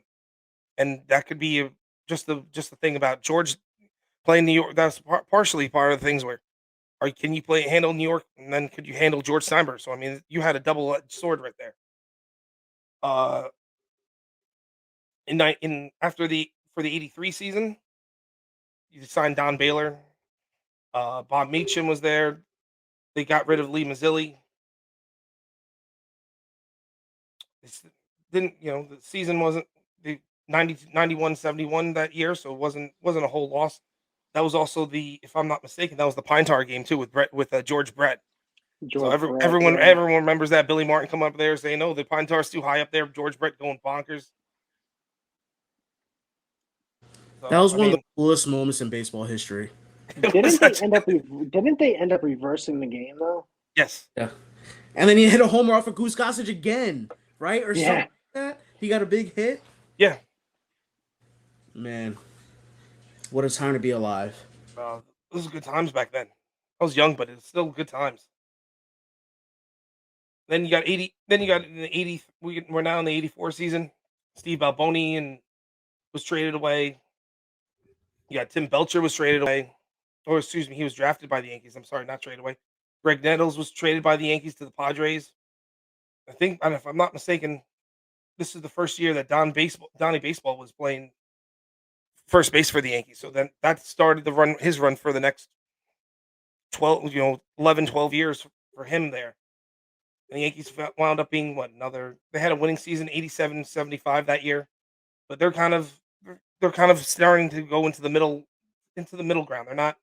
and that could be just the thing about George playing New York. That's partially part of the things where, can you handle New York, and then could you handle George Steinbrenner? So I mean, you had a double-edged sword right there. For the 83 season, you signed Don Baylor. Bob Meacham was there. They got rid of Lee Mazzilli. The season wasn't the 91-71 that year, so it wasn't a whole loss. That was also if I'm not mistaken, that was the Pine Tar game too with George Brett. Everyone remembers that. Billy Martin come up there saying, "No, the Pine Tar's too high up there." George Brett going bonkers. So, that was one of the coolest moments in baseball history. Didn't they end up reversing the game though? Yes. Yeah. And then he hit a homer off of Goose Gossage again, right? Or something like that. He got a big hit. Yeah. Man, what a time to be alive. Those were good times back then. I was young, but it's still good times. Then you got 80. Then you got in the 80. We're now in the 84 season. Steve Alboni was traded away. You got Tim Belcher was traded away. Or excuse me, he was drafted by the Yankees. I'm sorry, not traded away. Greg Nettles was traded by the Yankees to the Padres. I think, and if I'm not mistaken, this is the first year that Donnie Baseball was playing first base for the Yankees. So then that started his run for the next 11, 12 years for him there. And the Yankees wound up being they had a winning season, 87-75 that year, but they're kind of starting to go into the middle ground. They're not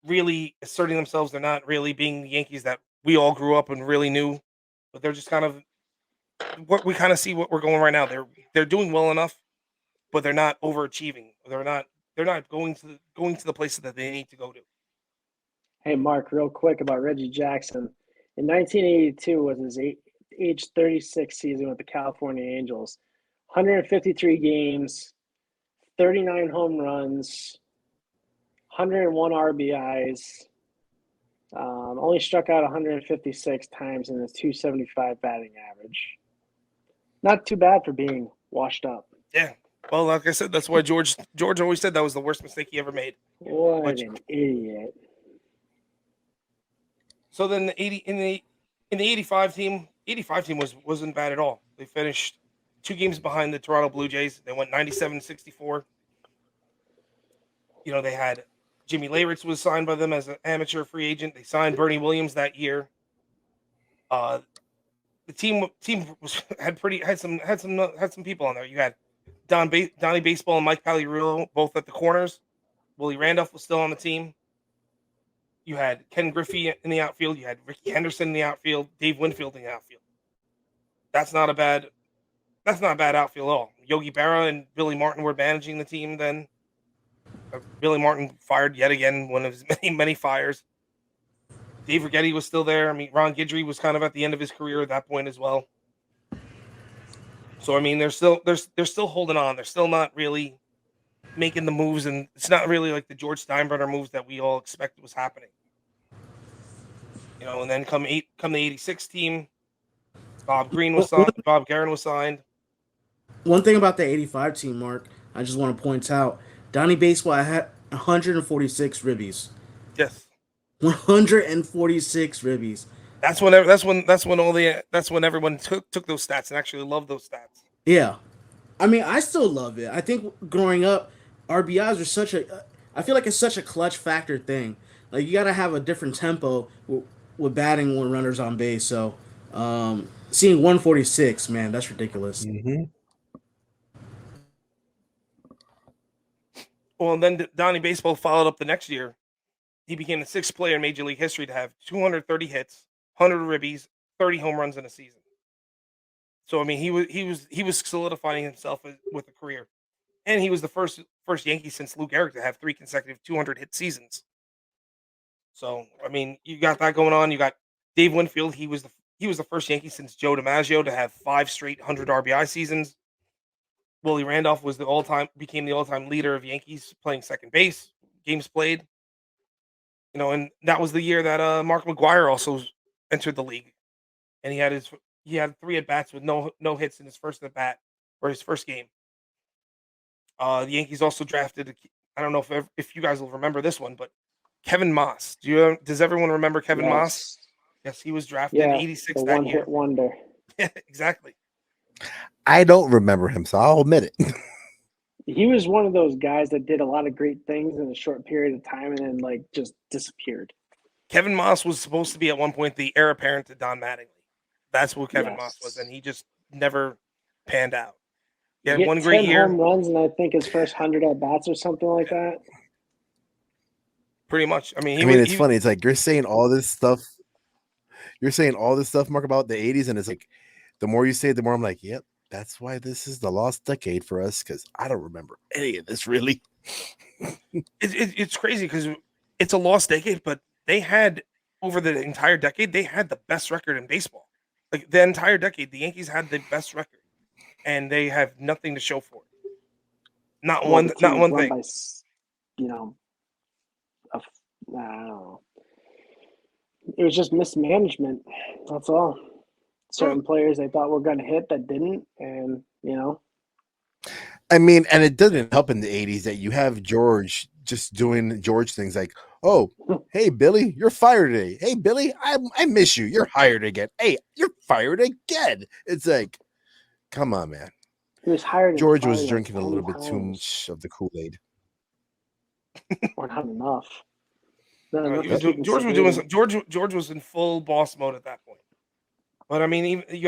really asserting themselves. They're not really being the Yankees that we all grew up and really knew, but they're just kind of what we kind of see what we're going right now. They're doing well enough, but they're not overachieving. They're not going to the places that they need to go to. Hey, Mark, real quick about Reggie Jackson. In 1982 was his age 36 season with the California Angels. 153 games, 39 home runs, 101 RBIs, Only struck out 156 times in his 275 batting average. Not too bad for being washed up. Yeah. Well, like I said, that's why George always said that was the worst mistake he ever made. What an idiot. So then in the 85 team wasn't bad at all. They finished 2 games behind the Toronto Blue Jays. They went 97-64. You know, they had Jimmy Leyritz was signed by them as an amateur free agent. They signed Bernie Williams that year. The team had some people on there. You had Donnie Baseball and Mike Pagliarulo both at the corners. Willie Randolph was still on the team. You had Ken Griffey in the outfield. You had Ricky Henderson in the outfield. Dave Winfield in the outfield. That's not a bad outfield at all. Yogi Berra and Billy Martin were managing the team then. Billy Martin fired yet again, one of his many fires. Dave Righetti was still there. I mean, Ron Guidry was kind of at the end of his career at that point as well. So I mean, they're still holding on. They're still not really making the moves, and it's not really like the George Steinbrenner moves that we all expected was happening. You know, and then come the 86 team, Bob Green was signed, Bob Guerin was signed. One thing about the 85 team, Mark, I just want to point out, Donnie Baseball had 146 ribbies. Yes. 146 ribbies. That's when everyone took those stats and actually loved those stats. Yeah. I mean, I still love it. I think growing up, RBIs are I feel like it's such a clutch factor thing. Like, you got to have a different tempo with batting when runners on base. So, seeing 146, man, that's ridiculous. Mm-hmm. Well, and then Donnie Baseball followed up the next year. He became the 6th player in Major League history to have 230 hits, 100 ribbies, 30 home runs in a season. So I mean, he was solidifying himself with a career, and he was the first Yankee since Lou Gehrig to have 3 consecutive 200 hit seasons. So I mean, you got that going on. You got Dave Winfield. He was the first Yankee since Joe DiMaggio to have 5 straight 100 RBI seasons. Willie Randolph was became the all-time leader of Yankees playing second base, games played. You know, and that was the year that Mark McGwire also entered the league, and he had 3 at bats with no hits in his first at bat or his first game. The Yankees also drafted. I don't know if you guys will remember this one, but Kevin Moss. Does everyone remember Kevin Moss? Yes, he was drafted in '86 that year. One-hit wonder. Yeah, exactly. I don't remember him, so I'll admit it. He was one of those guys that did a lot of great things in a short period of time and then like just disappeared. Kevin Moss was supposed to be at one point the heir apparent to Don Mattingly. That's what Kevin Moss was, and he just never panned out. He had one great year. Home runs, and I think his first 100 at bats or something like that. Pretty much. I mean, it's funny. It's like you're saying all this stuff. You're saying all this stuff, Mark, about the 80s, and it's like the more you say it, the more I'm like, yep, that's why this is the lost decade for us, because I don't remember any of this really. It's crazy because it's a lost decade, but they had over the entire decade, they had the best record in baseball. Like the entire decade, the Yankees had the best record, and they have nothing to show for it. Not one thing. By, I don't know. It was just mismanagement. That's all. Certain players they thought were going to hit that didn't, and I mean, and it doesn't help in the 80s that you have George just doing George things like, oh, hey, Billy, you're fired today. Hey, Billy, I miss you. You're hired again. Hey, you're fired again. It's like, come on, man. He was hired. George was drinking a little bit too much of the Kool-Aid. Or not enough. George was in full boss mode at that point. But I mean, even you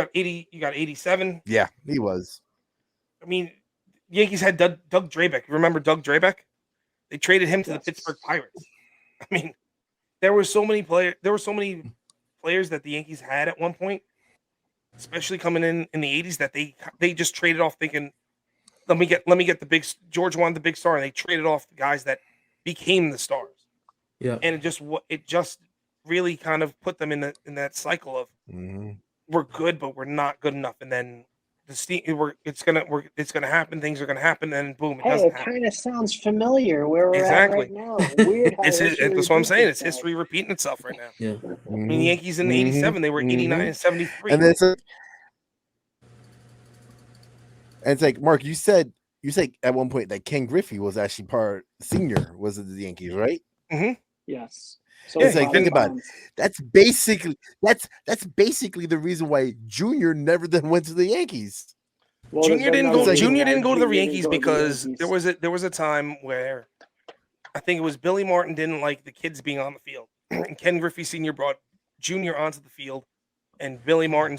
got 87. Yeah, he was. I mean, Yankees had Doug Draybeck. Remember Doug Draybeck? They traded him to the Pittsburgh Pirates. I mean, there were so many players that the Yankees had at one point, especially coming in the 80s, that they just traded off thinking, let me get the big. George wanted the big star, and they traded off the guys that became the stars. Yeah, and it just really kind of put them in that cycle of we're good, but we're not good enough, and then it's gonna happen. Things are gonna happen, and boom, it Hey, doesn't it happen. kind of sounds familiar where we're at right now. Weird how that's what I'm saying. It's history repeating itself right now. Yeah. I mean, the Yankees in '87, they were 89 and 73. And it's like Mark, you said at one point that Ken Griffey was actually senior was it the Yankees, right? Mm-hmm. Yes. So it's like, think about it. That's basically the reason why Junior never then went to the Yankees. Well, Junior didn't go. Junior didn't go to the Yankees because there was a time where I think it was Billy Martin didn't like the kids being on the field, and Ken Griffey Sr. brought Junior onto the field, and Billy Martin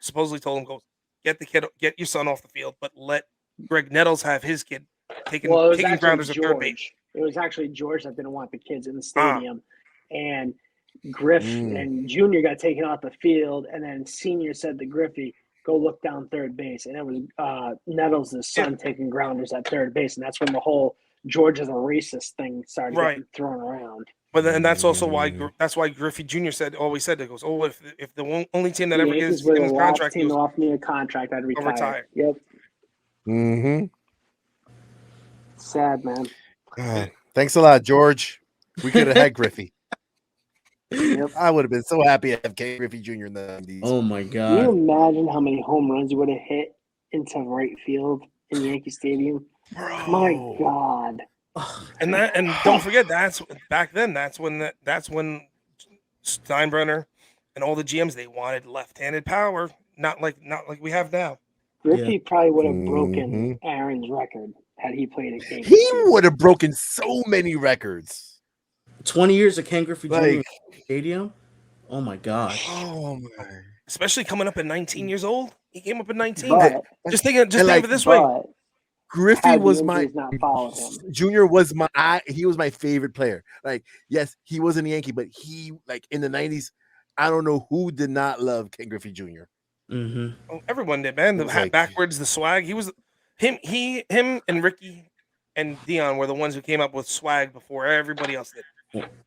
supposedly told him, "Go get your son off the field, but let Greg Nettles have his kid taking grounders at third base." It was actually George that didn't want the kids in the stadium, and Griff and Junior got taken off the field, and then Senior said to Griffey, "Go look down third base," and it was Nettles' son taking grounders at third base, and that's when the whole George is a racist thing started getting thrown around. But then that's also why Griffey Jr. always said that goes, "Oh, if the only team that ever gives him his contract team off me a contract, I'd retire." Yep. Mm-hmm. Sad, man. Thanks a lot, George. We could have had Griffey. Yep. I would have been so happy to have Ken Griffey Jr. in the 90s. Oh my God! Can you imagine how many home runs he would have hit into right field in Yankee Stadium? Bro. My God! And don't forget that's back then. That's when Steinbrenner and all the GMs, they wanted left-handed power, not like we have now. Griffey probably would have broken Aaron's record had he played a game. He would have broken so many records. 20 years of Ken Griffey Jr. Stadium. Oh my gosh. Oh my! Especially coming up at 19 years old. He came up at 19. But, just think of it this way. Griffey was Junior was he was my favorite player. Like, yes, he was a Yankee, but he in the 90s, I don't know who did not love Ken Griffey Jr. Mm-hmm. Oh, everyone did, man. The hat backwards, the swag. He was him and Ricky and Dion were the ones who came up with swag before everybody else did.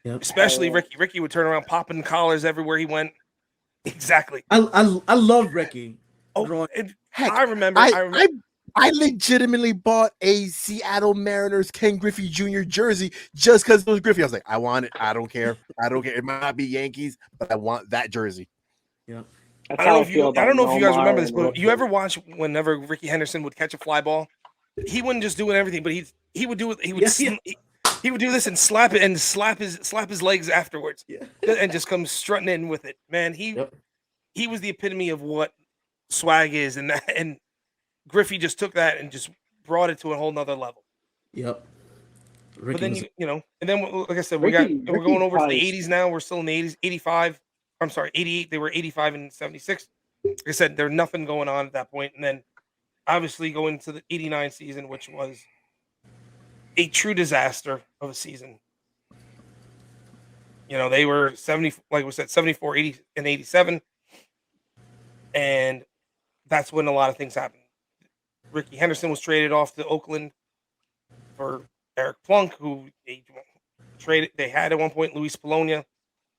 Yep. Especially Ricky. Ricky would turn around popping collars everywhere he went. Exactly. I love Ricky. Oh, heck, I remember. I legitimately bought a Seattle Mariners Ken Griffey Jr. jersey just because it was Griffey. I was like, I want it. I don't care. It might not be Yankees, but I want that jersey. Yeah. I don't know if you guys remember this, but you ever watch whenever Ricky Henderson would catch a fly ball? He wouldn't just do everything, but he would do it. He would do this and slap it and slap his legs afterwards, and just come strutting in with it. Man, he was the epitome of what swag is, and Griffey just took that and just brought it to a whole nother level. Yep. But then and then like I said, we're going over to the 80s now. We're still in the 80s. 85. I'm sorry, 88. They were 85 and 76. Like I said, there's nothing going on at that point, and then obviously going to the 89 season, which was a true disaster of a season. They were 70, like we said, 74, 80, and 87. And that's when a lot of things happened. Ricky Henderson was traded off to Oakland for Eric Plunk, who they had at one point Luis Polonia.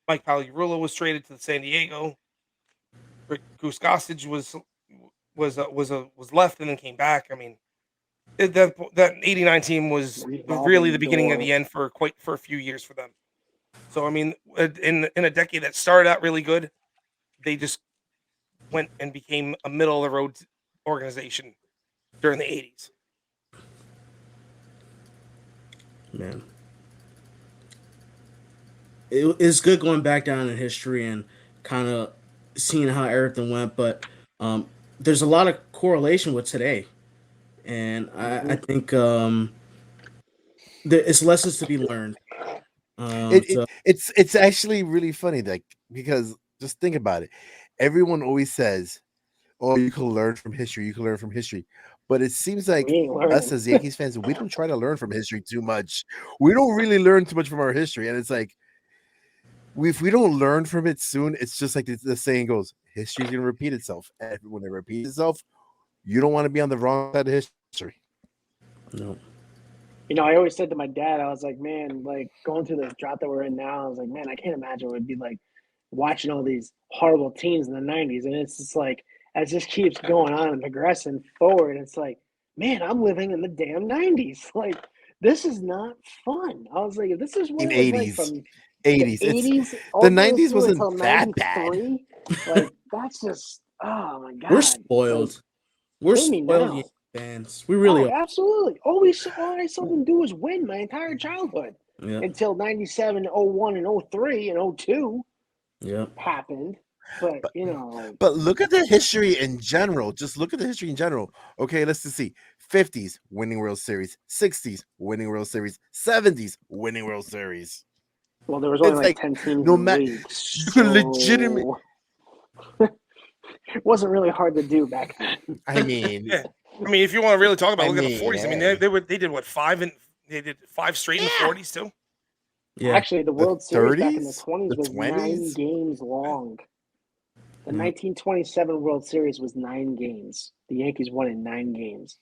Mike Pagliarulo was traded to San Diego. Goose Gossage was left and then came back. I mean, that 89 team was really the beginning of the end for a few years for them. So I mean, in a decade that started out really good, they just went and became a middle of the road organization during the 80s. Man, it's good going back down in history and kind of seeing how everything went, but there's a lot of correlation with today, and I think it's lessons to be learned. It's actually really funny, because just think about it. Everyone always says, "Oh, you can learn from history. You can learn from history." But it seems like us as Yankees fans, we don't try to learn from history too much. We don't really learn too much from our history, and it's like if we don't learn from it soon, it's just like the saying goes: history's going to repeat itself. And when it repeats itself, you don't want to be on the wrong side of history. No. I always said to my dad, I was like, man, like going through this drought that we're in now, I was like, man, I can't imagine what it'd be like watching all these horrible teams in the 90s. And it's just like, as this keeps going on and progressing forward, it's like, man, I'm living in the damn 90s. Like, this is not fun. I was like, if this is what it was 80s. like from 80s. the 80s, The 90s wasn't that bad. Like, that's just, oh my God. We're spoiled. Like, we're spoiled Yankee fans. We really are. Absolutely. All I saw them do was win my entire childhood until 97, 01, and 03 and 02 happened. But you know, like, but look at the history in general. Just look at the history in general. Okay, let's just see. 50s winning World Series, 60s winning World Series, 70s winning World Series. Well, there was only like 10 teams. No matter, you could legitimate. It wasn't really hard to do back then. I mean, if you want to really talk about, look at the 40s. I mean, they did what, they did 5 straight in the 40s too. Yeah, actually, the World Series back in the 20s was 9 games long. The 1927 World Series was 9 games. The Yankees won in 9 games.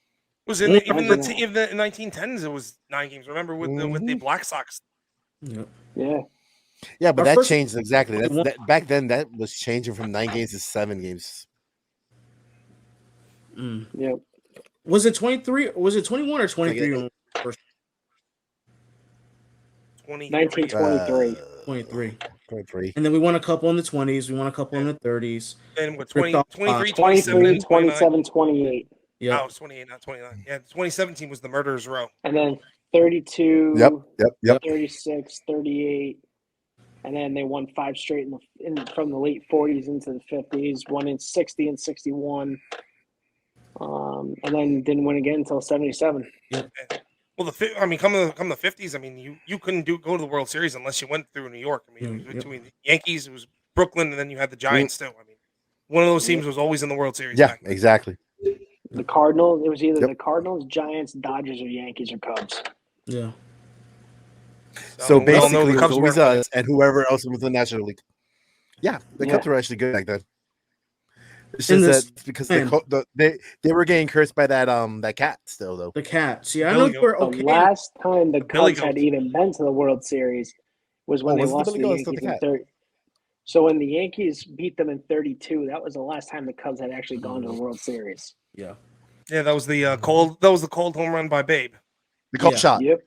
It was in the 1910s. It was 9 games. Remember with the Black Sox. Yeah, but that changed exactly. That back then that was changing from 9 games to 7 games. Yeah. Was it 23? Was it 21 or 23? 1923. 23. And then we won a couple in the 20s. We won a couple in the 30s. And what, 23, 27, 28. Yeah. Oh, it was 28, not 29. Yeah, 2017 was the Murderers Row. And then 32, Yep. 36, 38. And then they won 5 straight from the late 40s into the 50s, won in 60 and 61. And then didn't win again until 77. Yeah. Well, come the 50s, I mean, you couldn't go to the World Series unless you went through New York. I mean, between the Yankees, it was Brooklyn, and then you had the Giants too. I mean, one of those teams was always in the World Series. Yeah, exactly. The Cardinals, it was either the Cardinals, Giants, Dodgers, or Yankees, or Cubs. Yeah. So basically, it was always us and whoever else was in the National League. Yeah, the Cubs were actually good back then. It's just that because they were getting cursed by that cat still though. The Cats, I know we're okay. The last time the Cubs had even been to the World Series was when they lost to the Yankees in 30. So when the Yankees beat them in 32, that was the last time the Cubs had actually gone to the World Series. Yeah. Yeah, that was the cold home run by Babe. The called shot. Yep.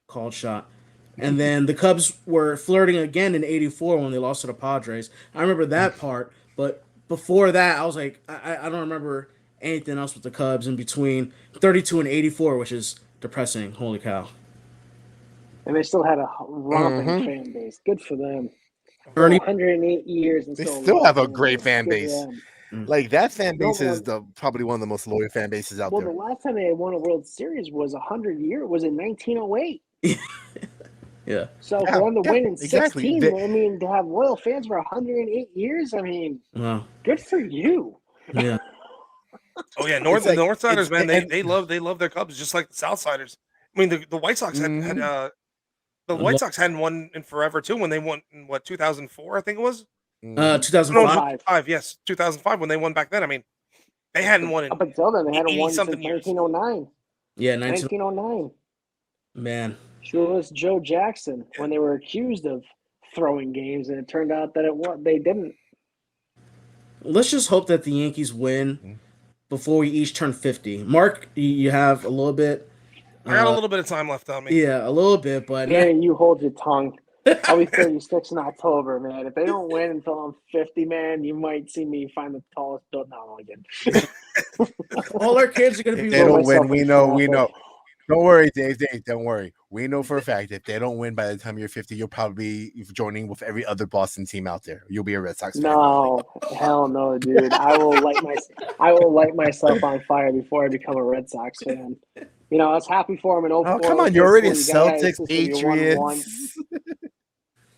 Called shot. And then the Cubs were flirting again in 84 when they lost to the Padres. I remember that part, but before that, I was like, I don't remember anything else with the Cubs in between 32 and 84, which is depressing. Holy cow. And they still had a romping fan base. Good for them. 108 years. And they still have a great fan base. Like, that fan base is probably one of the most loyal fan bases out there. Well, the last time they won a World Series was 100 years. Was in 1908. Yeah. So for them to win in 16, I mean, to have loyal fans for 108 years, I mean, good for you. Yeah. Oh yeah, Northsiders, man, they love their Cubs just like the Southsiders. I mean, the White Sox had the White Sox hadn't won in forever too when they won in 2004, I think it was. 2005. 2005 when they won back then. I mean, they hadn't won in up until then. They hadn't won since 1909. Yeah, 1909. Man. Shoeless Joe Jackson when they were accused of throwing games, and it turned out that they didn't. Let's just hope that the Yankees win before we each turn 50. Mark, you have a little bit. I got a little bit of time left on me. Yeah, a little bit, but man, you hold your tongue. I'll be 36 in October, man. If they don't win until I'm 50, man, you might see me find the tallest built. No, again. All our kids are gonna be. If they don't win. We know. Don't worry, Dave. Don't worry. We know for a fact if they don't win by the time you're 50, you'll probably be joining with every other Boston team out there. You'll be a Red Sox fan. No, hell no, dude. I will light myself on fire before I become aRed Sox fan. You know, I was happy for him in 04. Oh, come on, you're already a Celtics, Patriots.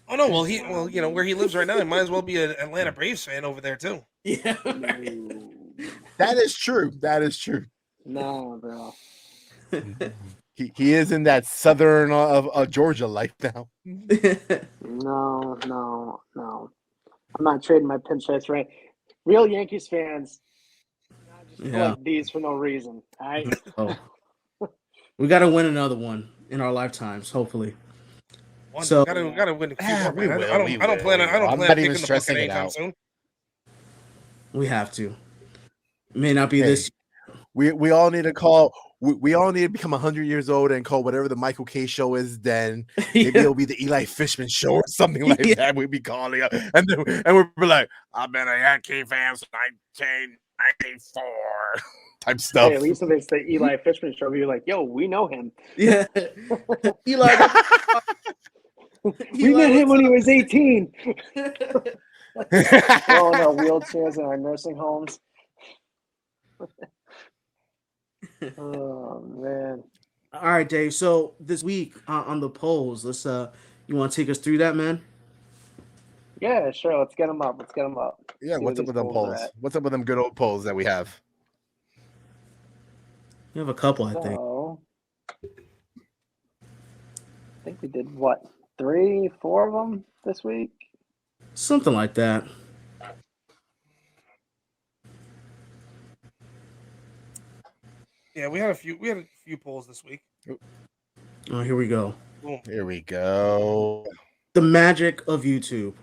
Oh no, well, you know where he lives right now, he might as well be an Atlanta Braves fan over there too. Yeah, that is true. No, bro. He is in that southern of Georgia life now. No. I'm not trading my pinstripes, right? Real Yankees fans, not just like these for no reason. All right. We got to win another one in our lifetimes, hopefully. So gotta win a few more. I don't plan on picking the book anytime soon. We have to. May not be this. We all need to call. We all need to become 100 years old and call whatever the Michael K show is. Then maybe it'll be the Eli Fishman show or something like that. We'd be calling up, and we'd be like, "I've been a Yankee fan since 1994," type stuff. Hey, at least if it's the Eli Fishman show, you're like, "Yo, we know him." Yeah, Eli. We met him when he was 18. We're all in our wheelchairs in our nursing homes. Oh man! All right, Dave. So this week on the polls, let's you want to take us through that, man? Yeah, sure. Let's get them up. Yeah, what's up with them polls? What's up with them good old polls that we have? You have a couple, I think we did what, 3, 4 of them this week? Something like that. Yeah, we had a few polls this week. Oh, here we go. Here we go. The magic of YouTube.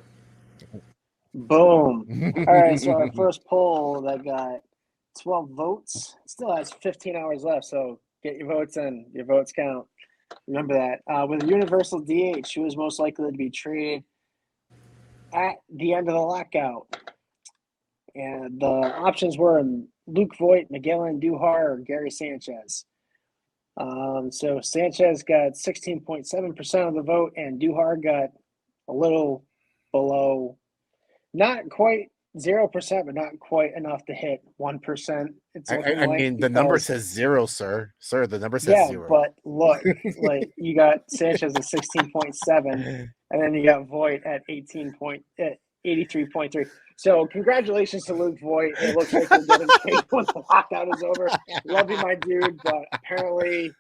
Boom. All right, so our first poll that got 12 votes still has 15 hours left, so get your votes in. Your votes count. Remember that. With a universal DH, who is most likely to be traded at the end of the lockout? And the options were Luke Voit, Miguel Andujar, or Gary Sanchez. So Sanchez got 16.7% of the vote, and Andujar got a little below, not quite 0%, but not quite enough to hit 1%. I mean, the number says 0, sir. Sir, the number says 0. But look, like you got Sanchez at 16.7, and then you got Voit at 83.3. So congratulations to Luke Voit. It looks like you're getting paid when the lockout is over. Love you, my dude, but apparently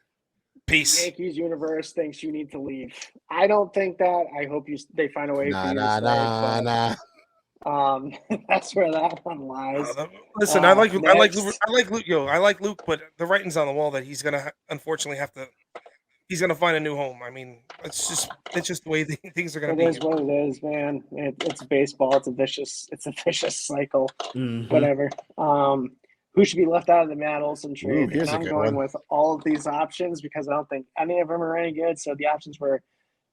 peace. Yankees universe thinks you need to leave. I don't think that. I hope they find a way for you to stay. That's where that one lies. Listen, I like Luke, but the writing's on the wall that he's gonna unfortunately have to. He's gonna find a new home. I mean, it's just the way things are gonna be. It is what it is, man. It's baseball. It's a vicious cycle. Mm-hmm. Whatever. Who should be left out of the Matt Olson trade? Ooh, and I'm going with all of these options because I don't think any of them are any good. So the options were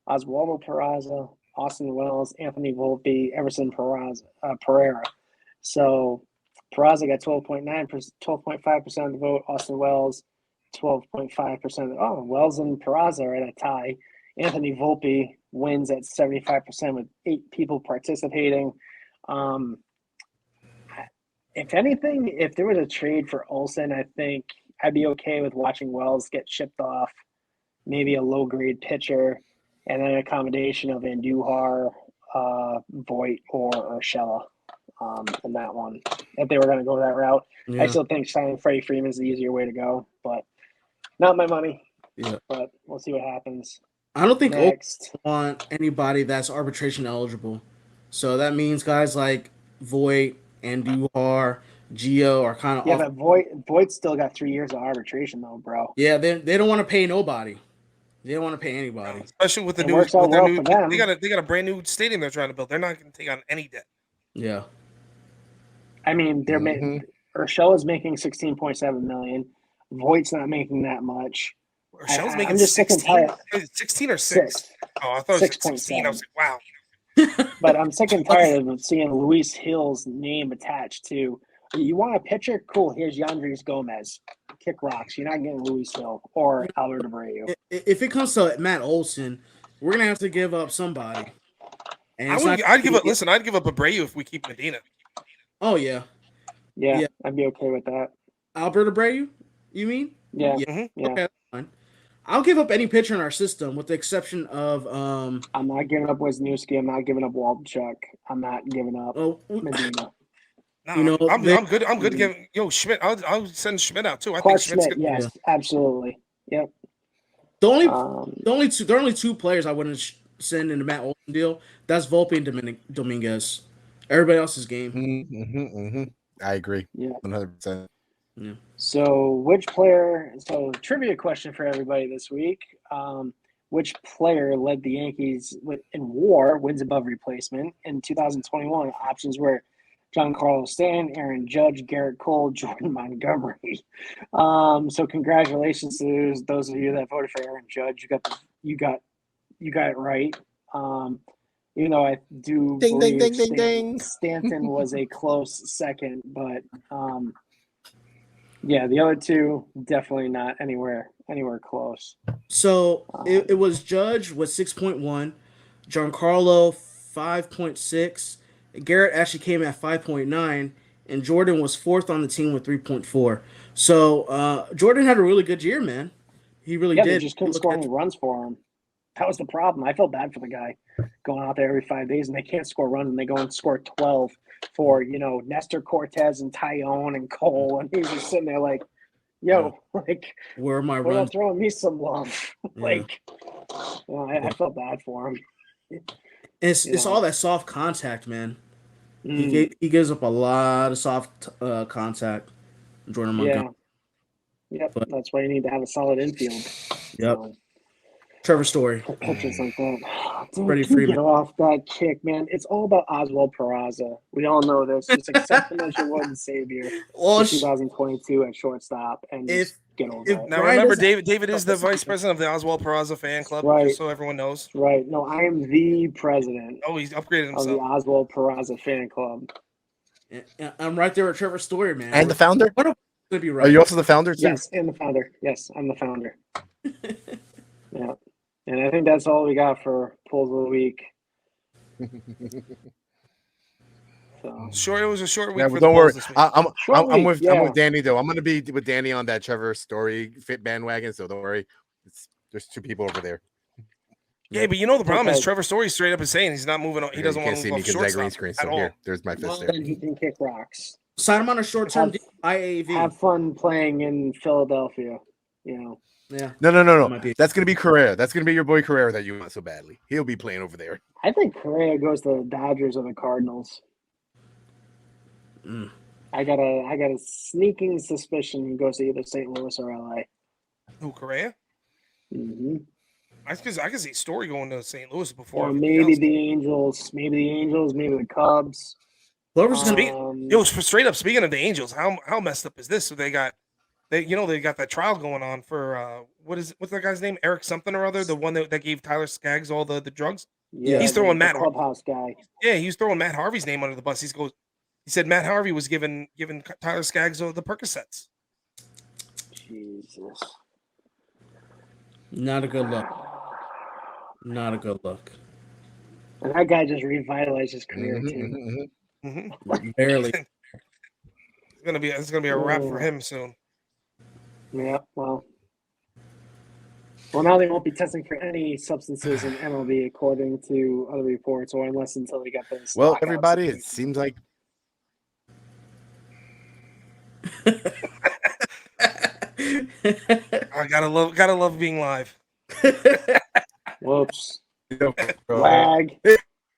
Oswaldo Peraza, Austin Wells, Anthony Volpe, Everson Pereira. So Peraza got 12.5% of the vote. Austin Wells 12.5%. Oh, Wells and Peraza are at a tie. Anthony Volpe wins at 75% with 8 people participating. If anything, if there was a trade for Olson, I think I'd be okay with watching Wells get shipped off, maybe a low-grade pitcher, and then a combination of Andujar, Voit, or Urshela in that one. If they were going to go that route, I still think signing Freddie Freeman is the easier way to go, but not my money. Yeah, but we'll see what happens. I don't think Oaks want anybody that's arbitration eligible. So that means guys like Voit, Andujar, Gio are kind of but Voigt's still got 3 years of arbitration though, bro. Yeah, they don't want to pay nobody. They don't want to pay anybody, especially with the new. They got a brand new stadium they're trying to build. They're not going to take on any debt. Yeah, I mean they're Urshela's making $16.7 million. Voigt's not making that much. Urshela's making 16. 16 or 6? Oh, I thought it was 16. I was like, wow. But I'm sick and tired of seeing Luis Hill's name attached to. You want a pitcher? Cool. Here's Yandris Gomez. Kick rocks. You're not getting Luis Hill or Albert Abreu. If it comes to Matt Olson, we're gonna have to give up somebody. And I'd give up Abreu if we keep Medina. Oh yeah, I'd be okay with that. Albert Abreu, you mean? Yeah. Okay, that's fine. I'll give up any pitcher in our system with the exception of I'm not giving up Wisniewski. I'm not giving up Waldichuk. I'm not giving up Medina. No, I'm good. I'm good giving Schmidt. I'll send Schmidt out too. I Clark think Schmidt's Schmidt, yes, absolutely. Yep. The only two players I wouldn't send in the Matt Olson deal. That's Volpe and Dominguez. Everybody else's game. I agree. Yeah, 100%. Yeah. So which player? So trivia question for everybody this week. Which player led the Yankees in WAR, wins above replacement, in 2021? Options were Giancarlo Stanton, Aaron Judge, Garrett Cole, Jordan Montgomery. So congratulations to those of you that voted for Aaron Judge. You got it right. You know, I do Ding, ding, believe ding, ding, ding. Stanton was a close second, but yeah, the other two definitely not anywhere close. So it was Judge with 6.1, Giancarlo 5.6, Garrett actually came at 5.9, and Jordan was fourth on the team with 3.4. So Jordan had a really good year, man. He really did. They just couldn't score any runs for him. That was the problem. I felt bad for the guy going out there every 5 days, and they can't score runs, and they go and score 12 for, you know, Nestor Cortez and Tyone and Cole, and he's just sitting there like, yo, like, where are my runs? runs? Throwing me some love. Like, you know, I felt bad for him. It's all that soft contact, man. He gives up a lot of soft contact, Jordan Montgomery. Yep, that's why you need to have a solid infield. Yep. Trevor Story. Pitchers like that. Dude, Freddie can you Freeman. get off that kick, man? It's all about Oswald Peraza. We all know this. Just accept him as your Lord and Savior for 2022 at shortstop and just get over it. Now remember, David is the vice president of the Oswald Peraza fan club, just so everyone knows. Right. No, I am the president. Oh, he's upgraded himself. Of the Oswald Peraza fan club. I'm right there with Trevor Story, man. And the founder? What to be right? Are you also the founder too? Yes, and the founder. Yes, I'm the founder. Yeah. And I think that's all we got for Polls of the Week. So. It was a short week. Yeah, for don't the worry. This week. I'm with Danny though. I'm going to be with Danny on that Trevor Story fit bandwagon. So don't worry. There's two people over there. Yeah, but you know the problem is Trevor Story straight up is saying he's not moving on. He doesn't want to move off shortstop green screen. So here, there's my fist there. Then he can kick rocks. Sign him on a short-term IAV. Have fun playing in Philadelphia. You know. Yeah. No. That's gonna be Correa. That's gonna be your boy Correa that you want so badly. He'll be playing over there. I think Correa goes to the Dodgers or the Cardinals. I got a sneaking suspicion he goes to either St. Louis or LA. Who, Correa? Mm-hmm. I can see Story going to St. Louis before. Or maybe the Angels. Maybe the Cubs. Whoever's straight up. Speaking of the Angels, how messed up is this? So they got that trial going on for what's that guy's name? Eric something or other, the one that gave Tyler Skaggs all the drugs. Yeah, he's throwing the clubhouse guy. Yeah, he was throwing Matt Harvey's name under the bus. He said Matt Harvey was giving Tyler Skaggs the Percocets. Jesus, not a good look. Not a good look. And that guy just revitalized his career too. Barely. It's gonna be a wrap for him soon. Yeah, well, now they won't be testing for any substances in MLB, according to other reports, or until they get this. Well, everybody, it seems like. I gotta love being live. Whoops. Flag.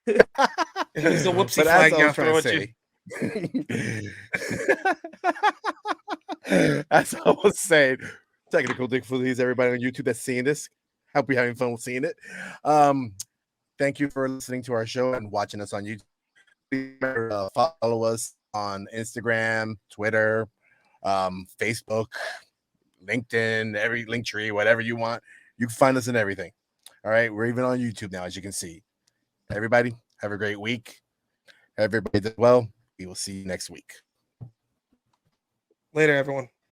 It's a whoopsie flag now. Throw at you. That's all I was saying. Technical difficulties, everybody on YouTube that's seeing this. Hope you're having fun seeing it. Thank you for listening to our show and watching us on YouTube. Please remember, follow us on Instagram, Twitter, Facebook, LinkedIn, every link tree, whatever you want. You can find us in everything. All right, we're even on YouTube now, as you can see. Everybody, have a great week. Everybody did well. We will see you next week. Later, everyone.